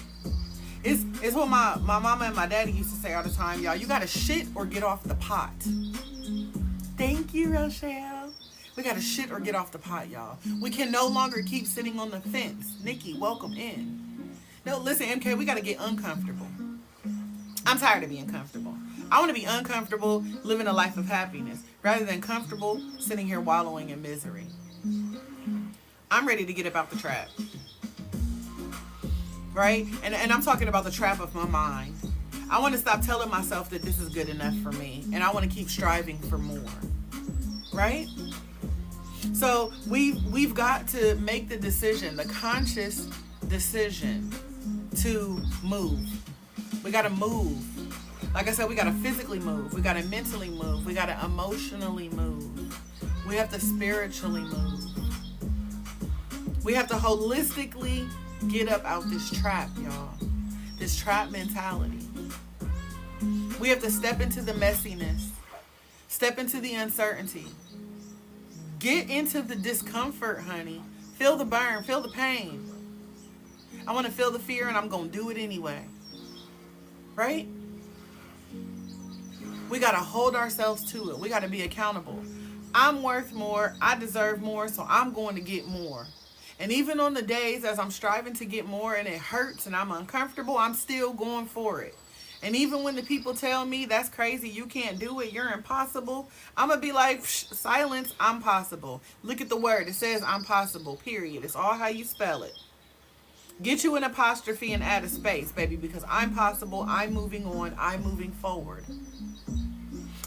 It's what my mama and my daddy used to say all the time, y'all. You got to shit or get off the pot. Thank you, Rochelle. We got to shit or get off the pot, y'all. We can no longer keep sitting on the fence. Nikki, welcome in. No, listen, MK, we got to get uncomfortable. I'm tired of being comfortable. I want to be uncomfortable, living a life of happiness, rather than comfortable sitting here wallowing in misery. I'm ready to get up out the trap. Right? And I'm talking about the trap of my mind. I want to stop telling myself that this is good enough for me. And I want to keep striving for more. Right? So we've got to make the decision, the conscious decision to move. We got to move. Like I said, we got to physically move. We got to mentally move. We got to emotionally move. We have to spiritually move. We have to holistically get up out this trap, y'all. This trap mentality. We have to step into the messiness. Step into the uncertainty. Get into the discomfort, honey. Feel the burn. Feel the pain. I want to feel the fear and I'm going to do it anyway. Right? We got to hold ourselves to it. We got to be accountable. I'm worth more. I deserve more. So I'm going to get more. And even on the days as I'm striving to get more and it hurts and I'm uncomfortable, I'm still going for it. And even when the people tell me that's crazy, you can't do it, you're impossible, I'm going to be like, silence, I'm possible. Look at the word. It says I'm possible, period. It's all how you spell it. Get you an apostrophe and add a space, baby, because I'm possible, I'm moving on, I'm moving forward.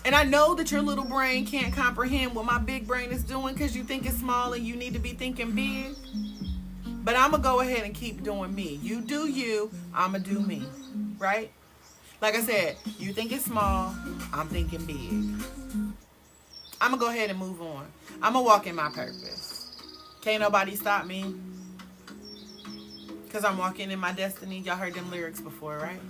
And I know that your little brain can't comprehend what my big brain is doing because you think it's small and you need to be thinking big. But I'm going to go ahead and keep doing me. You do you, I'm going to do me, right? Like I said, you think it's small, I'm thinking big. I'm going to go ahead and move on. I'm going to walk in my purpose. Can't nobody stop me because I'm walking in my destiny. Y'all heard them lyrics before, right?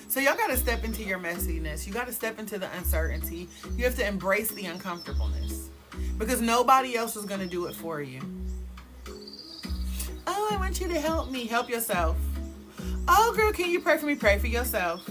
So y'all got to step into your messiness. You got to step into the uncertainty. You have to embrace the uncomfortableness because nobody else is going to do it for you. Oh, I want you to help me. Help yourself. Oh, girl, can you pray for me? Pray for yourself.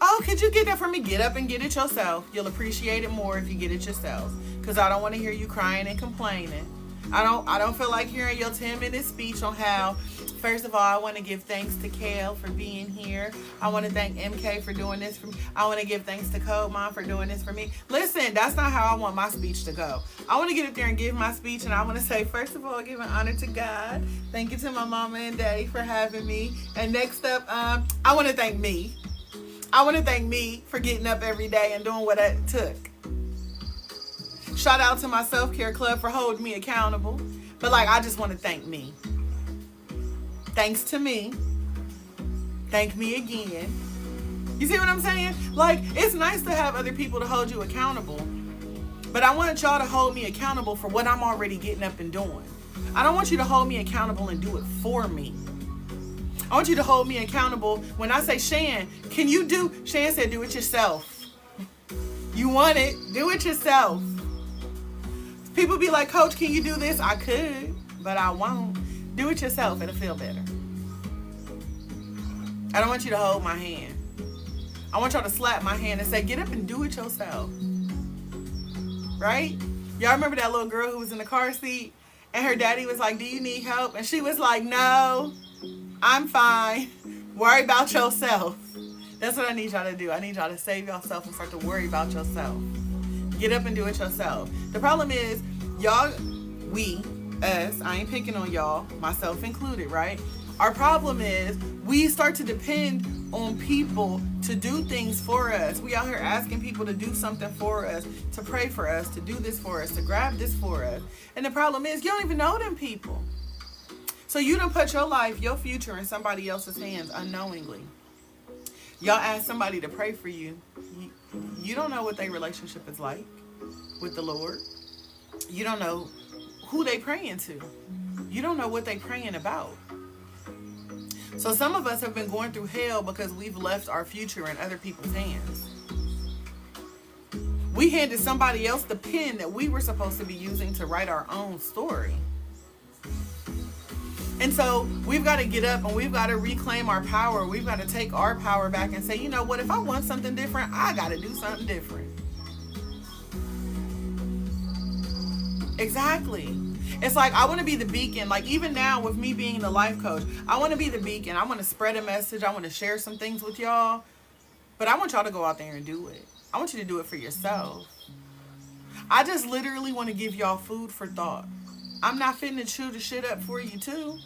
Oh, could you get that for me? Get up and get it yourself. You'll appreciate it more if you get it yourself. Because I don't want to hear you crying and complaining. I don't feel like hearing your 10-minute speech on how, first of all, I want to give thanks to Kale for being here. I want to thank MK for doing this for me. I want to give thanks to Code Mom for doing this for me. Listen, that's not how I want my speech to go. I want to get up there and give my speech, and I want to say, first of all, give an honor to God. Thank you to my mama and daddy for having me. And next up, I want to thank me. I want to thank me for getting up every day and doing what it took. Shout out to my self-care club for holding me accountable. But I just want to thank me. Thanks to me. Thank me again. You see what I'm saying? It's nice to have other people to hold you accountable. But I want y'all to hold me accountable for what I'm already getting up and doing. I don't want you to hold me accountable and do it for me. I want you to hold me accountable. When I say, Shan, can you do? Shan said, do it yourself. You want it? Do it yourself. People be like, Coach, can you do this? I could, but I won't. Do it yourself. It'll feel better. I don't want you to hold my hand. I want y'all to slap my hand and say, get up and do it yourself. Right? Y'all remember that little girl who was in the car seat and her daddy was like, do you need help? And she was like, no, I'm fine. Worry about yourself. That's what I need y'all to do. I need y'all to save yourself and start to worry about yourself. Get up and do it yourself. The problem is, y'all, we, us, I ain't picking on y'all, myself included, right? Our problem is we start to depend on people to do things for us. We out here asking people to do something for us, to pray for us, to do this for us, to grab this for us. And the problem is you don't even know them people. So you done put your life, your future in somebody else's hands unknowingly. Y'all ask somebody to pray for you. You don't know what their relationship is like with the Lord. You don't know who they praying to. You don't know what they praying about. So some of us have been going through hell because we've left our future in other people's hands. We handed somebody else the pen that we were supposed to be using to write our own story. And so we've got to get up and we've got to reclaim our power. We've got to take our power back and say, you know what, if I want something different, I got to do something different. Exactly. It's like I want to be the beacon. Even now with me being the life coach, I want to be the beacon. I want to spread a message. I want to share some things with y'all. But I want y'all to go out there and do it. I want you to do it for yourself. I just literally want to give y'all food for thought. I'm not finna chew the shit up for you too.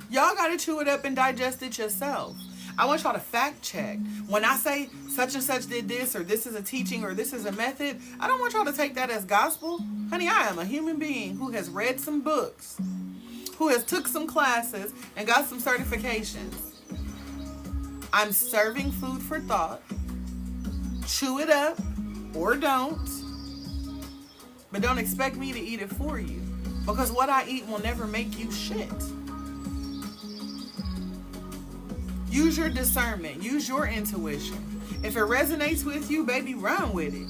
Y'all gotta chew it up and digest it yourself. I want y'all to fact check. When I say such and such did this, or this is a teaching, or this is a method, I don't want y'all to take that as gospel. Honey, I am a human being who has read some books, who has took some classes, and got some certifications. I'm serving food for thought. Chew it up, or don't. But don't expect me to eat it for you. Because what I eat will never make you shit. Use your discernment. Use your intuition. If it resonates with you, baby, run with it.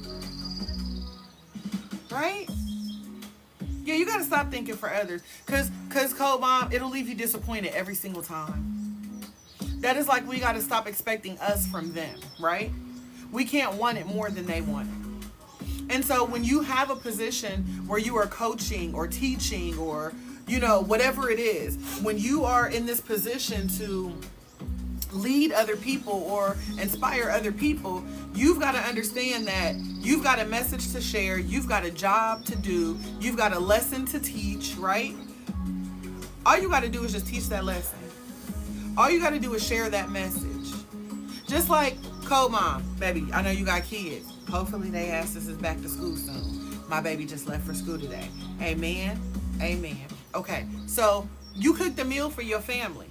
Right? Yeah, you got to stop thinking for others. Because Code Mom, it'll leave you disappointed every single time. That is like we got to stop expecting us from them, right? We can't want it more than they want it. And so when you have a position where you are coaching or teaching or, whatever it is, when you are in this position to lead other people or inspire other people, you've got to understand that you've got a message to share, you've got a job to do, you've got a lesson to teach, right? All you got to do is just teach that lesson. All you got to do is share that message. Just like Mom, baby, I know you got kids. Hopefully they asses is back to school soon. My baby just left for school today. Amen. Amen. Okay, so you cooked a meal for your family.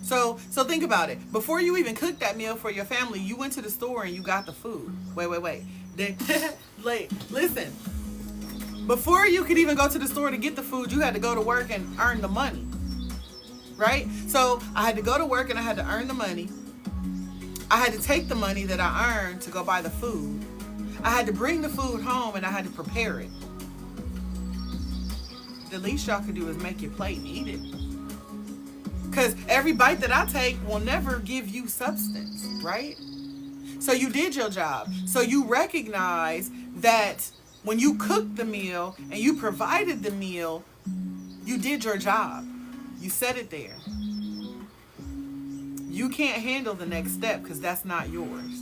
So think about it. Before you even cooked that meal for your family, you went to the store and you got the food. Wait. Listen. Before you could even go to the store to get the food, you had to go to work and earn the money. Right? So I had to go to work and I had to earn the money. I had to take the money that I earned to go buy the food. I had to bring the food home and I had to prepare it. The least y'all could do is make your plate and eat it. Because every bite that I take will never give you substance, right? So you did your job. So you recognize that when you cooked the meal and you provided the meal, you did your job. You set it there. You can't handle the next step because that's not yours.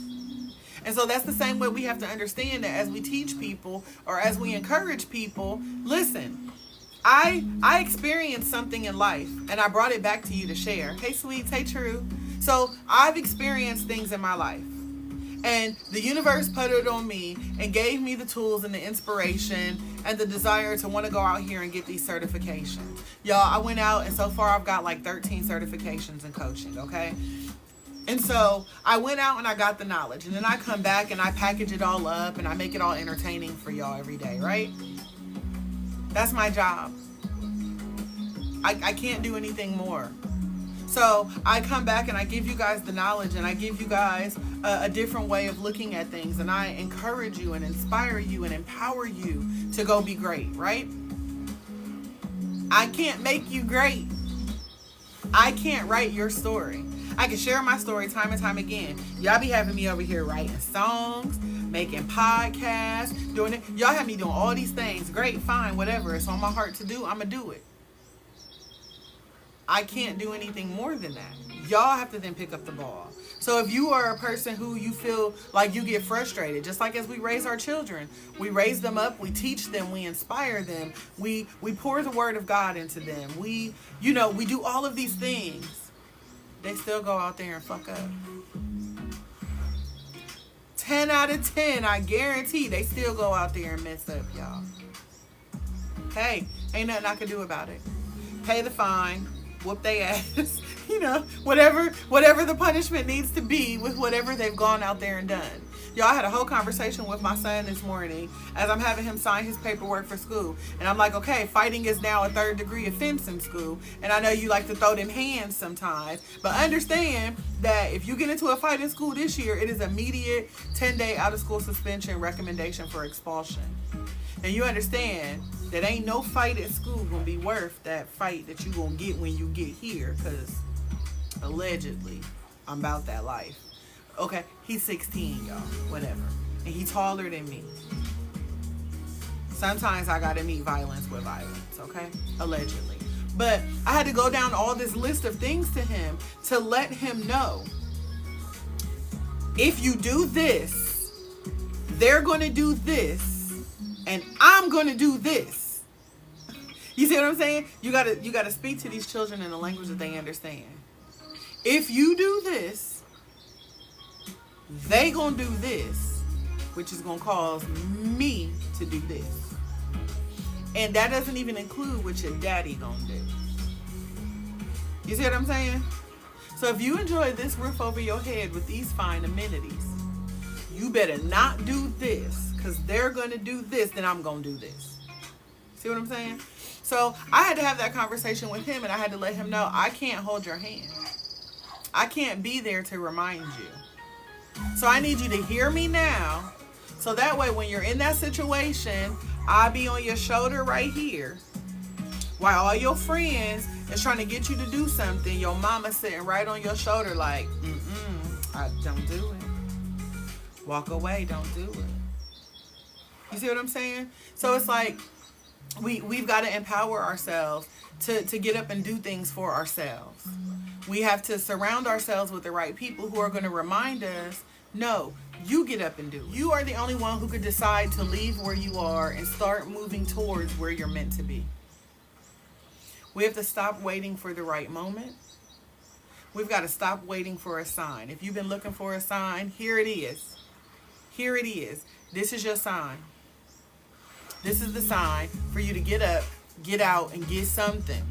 And so that's the same way we have to understand that as we teach people or as we encourage people. Listen, I experienced something in life and I brought it back to you to share. Hey, sweets. Hey, true. So I've experienced things in my life. And the universe put it on me and gave me the tools and the inspiration and the desire to want to go out here and get these certifications. Y'all, I went out and so far I've got like 13 certifications in coaching, okay? And so I went out and I got the knowledge. And then I come back and I package it all up and I make it all entertaining for y'all every day, right? That's my job. I can't do anything more. So I come back and I give you guys the knowledge and I give you guys a different way of looking at things. And I encourage you and inspire you and empower you to go be great, right? I can't make you great. I can't write your story. I can share my story time and time again. Y'all be having me over here writing songs, making podcasts, doing it. Y'all have me doing all these things. Great, fine, whatever. It's on my heart to do. I'm going to do it. I can't do anything more than that. Y'all have to then pick up the ball. So if you are a person who you feel like you get frustrated, just like as we raise our children, we raise them up, we teach them, we inspire them, we pour the word of God into them. We do all of these things. They still go out there and fuck up. 10 out of 10, I guarantee they still go out there and mess up, y'all. Hey, ain't nothing I can do about it. Pay the fine. Whoop they ass, whatever the punishment needs to be with whatever they've gone out there and done. Y'all, I had a whole conversation with my son this morning as I'm having him sign his paperwork for school. And I'm like, okay, fighting is now a 3rd degree offense in school. And I know you like to throw them hands sometimes, but understand that if you get into a fight in school this year, it is immediate 10-day out of school suspension, recommendation for expulsion. And you understand that ain't no fight at school gonna be worth that fight that you gonna get when you get here, because allegedly I'm about that life. Okay, he's 16, y'all, whatever. And he's taller than me. Sometimes I gotta meet violence with violence, okay? Allegedly. But I had to go down all this list of things to him to let him know, if you do this, they're gonna do this. And I'm going to do this. You see what I'm saying? You gotta speak to these children in a language that they understand. If you do this, they going to do this, which is going to cause me to do this. And that doesn't even include what your daddy going to do. You see what I'm saying? So if you enjoy this roof over your head with these fine amenities, you better not do this. Because they're going to do this, then I'm going to do this. See what I'm saying? So I had to have that conversation with him, and I had to let him know, I can't hold your hand. I can't be there to remind you. So I need you to hear me now. So that way when you're in that situation, I'll be on your shoulder right here. While all your friends is trying to get you to do something, your mama sitting right on your shoulder like, I don't do it. Walk away, don't do it. You see what I'm saying? So it's like, We've got to empower ourselves to get up and do things for ourselves. We have to surround ourselves with the right people who are going to remind us, no, you get up and do it. You are the only one who could decide to leave where you are and start moving towards where you're meant to be. We have to stop waiting for the right moment. We've got to stop waiting for a sign. If you've been looking for a sign, here it is. Here it is. This is your sign. This is the sign for you to get up, get out, and get something.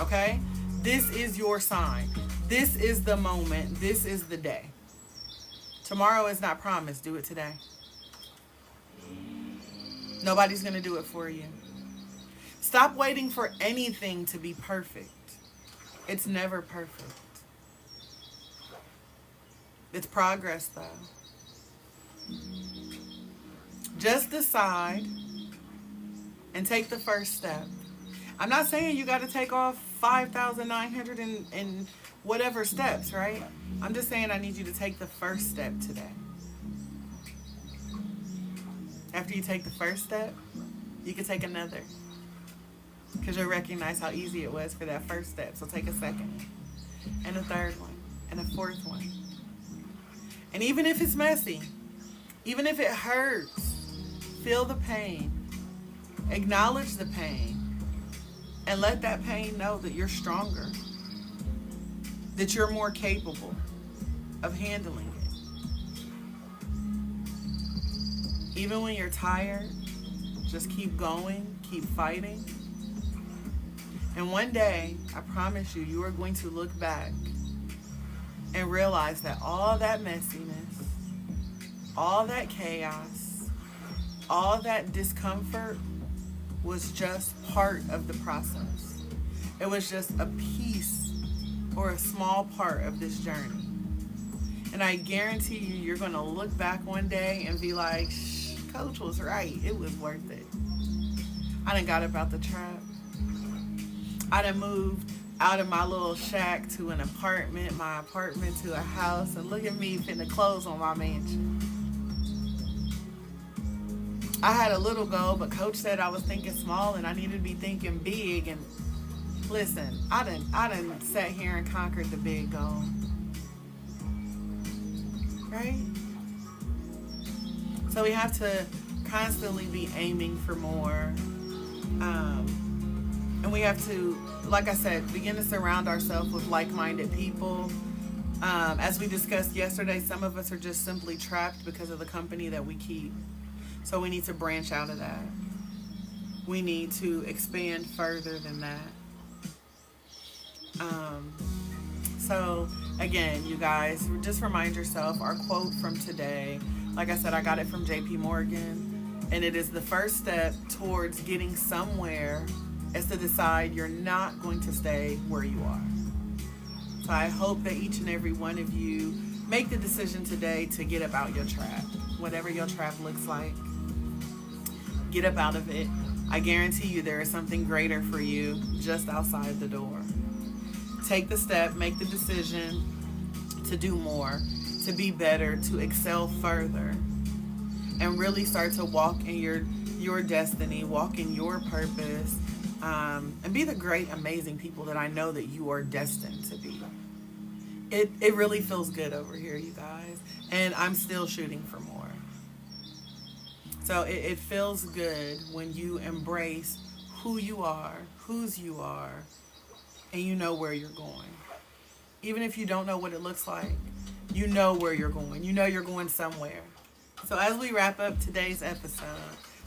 Okay? This is your sign. This is the moment. This is the day. Tomorrow is not promised. Do it today. Nobody's going to do it for you. Stop waiting for anything to be perfect. It's never perfect. It's progress, though. Just decide and take the first step. I'm not saying you got to take off 5,900 and whatever steps, right? I'm just saying I need you to take the first step today. After you take the first step, you can take another. Because you'll recognize how easy it was for that first step. So take a second, and a third one, and a fourth one. And even if it's messy, even if it hurts, feel the pain. Acknowledge the pain. And let that pain know that you're stronger. That you're more capable of handling it. Even when you're tired, just keep going, keep fighting. And one day, I promise you, you are going to look back and realize that all that messiness, all that chaos, all that discomfort was just part of the process. It was just a piece or a small part of this journey. And I guarantee you, you're going to look back one day and be like, Coach was right. It was worth it. I done got up out the trap. I done moved out of my little shack to an apartment, my apartment to a house, and look at me finna close on my mansion. I had a little goal, but Coach said I was thinking small and I needed to be thinking big. And listen, I done sat here and conquered the big goal. Right? So we have to constantly be aiming for more. And we have to, like I said, begin to surround ourselves with like-minded people. As we discussed yesterday, some of us are just simply trapped because of the company that we keep. So we need to branch out of that. We need to expand further than that. So again, you guys, just remind yourself our quote from today. Like I said, I got it from J.P. Morgan, and it is the first step towards getting somewhere is to decide you're not going to stay where you are. So I hope that each and every one of you make the decision today to get up out your trap. Whatever your trap looks like, get up out of it. I guarantee you there is something greater for you just outside the door. Take the step, make the decision to do more, to be better, to excel further, and really start to walk in your destiny, walk in your purpose, and be the great, amazing people that I know that you are destined to be. It really feels good over here, you guys, and I'm still shooting for more. So it feels good when you embrace who you are, whose you are, and you know where you're going. Even if you don't know what it looks like, you know where you're going. You know you're going somewhere. So as we wrap up today's episode,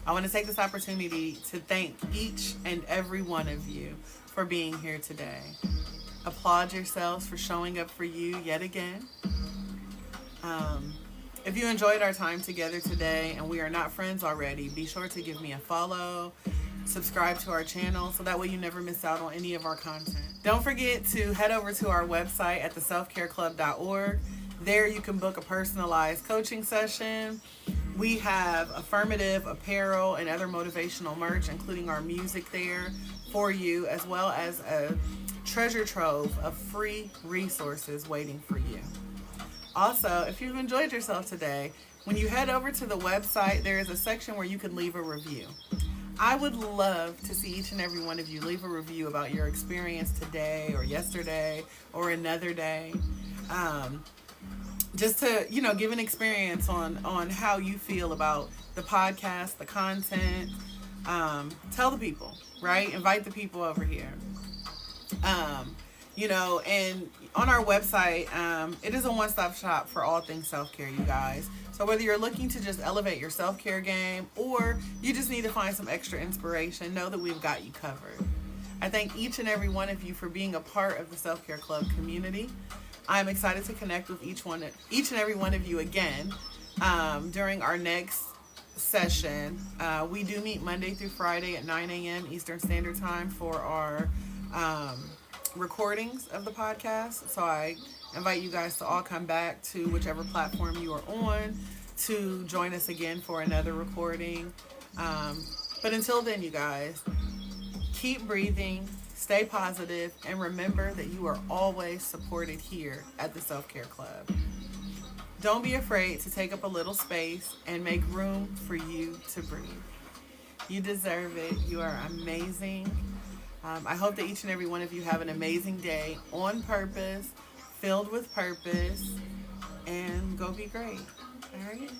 I want to take this opportunity to thank each and every one of you for being here today. Applaud yourselves for showing up for you yet again. If you enjoyed our time together today and we are not friends already, be sure to give me a follow, subscribe to our channel so that way you never miss out on any of our content. Don't forget to head over to our website at theselfcareclub.org. There you can book a personalized coaching session. We have affirmative apparel and other motivational merch, including our music there for you, as well as a treasure trove of free resources waiting for you. Also, if you've enjoyed yourself today, when you head over to the website, there is a section where you can leave a review. I would love to see each and every one of you leave a review about your experience today or yesterday or another day. Just to, give an experience on how you feel about the podcast, the content. Tell the people, right? Invite the people over here. And on our website, it is a one-stop shop for all things self-care, you guys. So whether you're looking to just elevate your self-care game or you just need to find some extra inspiration, know that we've got you covered. I thank each and every one of you for being a part of the Self-Care Club community. I'm excited to connect with each and every one of you again during our next session. We do meet Monday through Friday at 9 a.m. Eastern Standard Time for our recordings of the podcast. So I invite you guys to all come back to whichever platform you are on to join us again for another recording. But until then, you guys, keep breathing, stay positive, and remember that you are always supported here at the Self-Care Club. Don't be afraid to take up a little space and make room for you to breathe. You deserve it. You are amazing. I hope that each and every one of you have an amazing day on purpose, filled with purpose, and go be great. All right?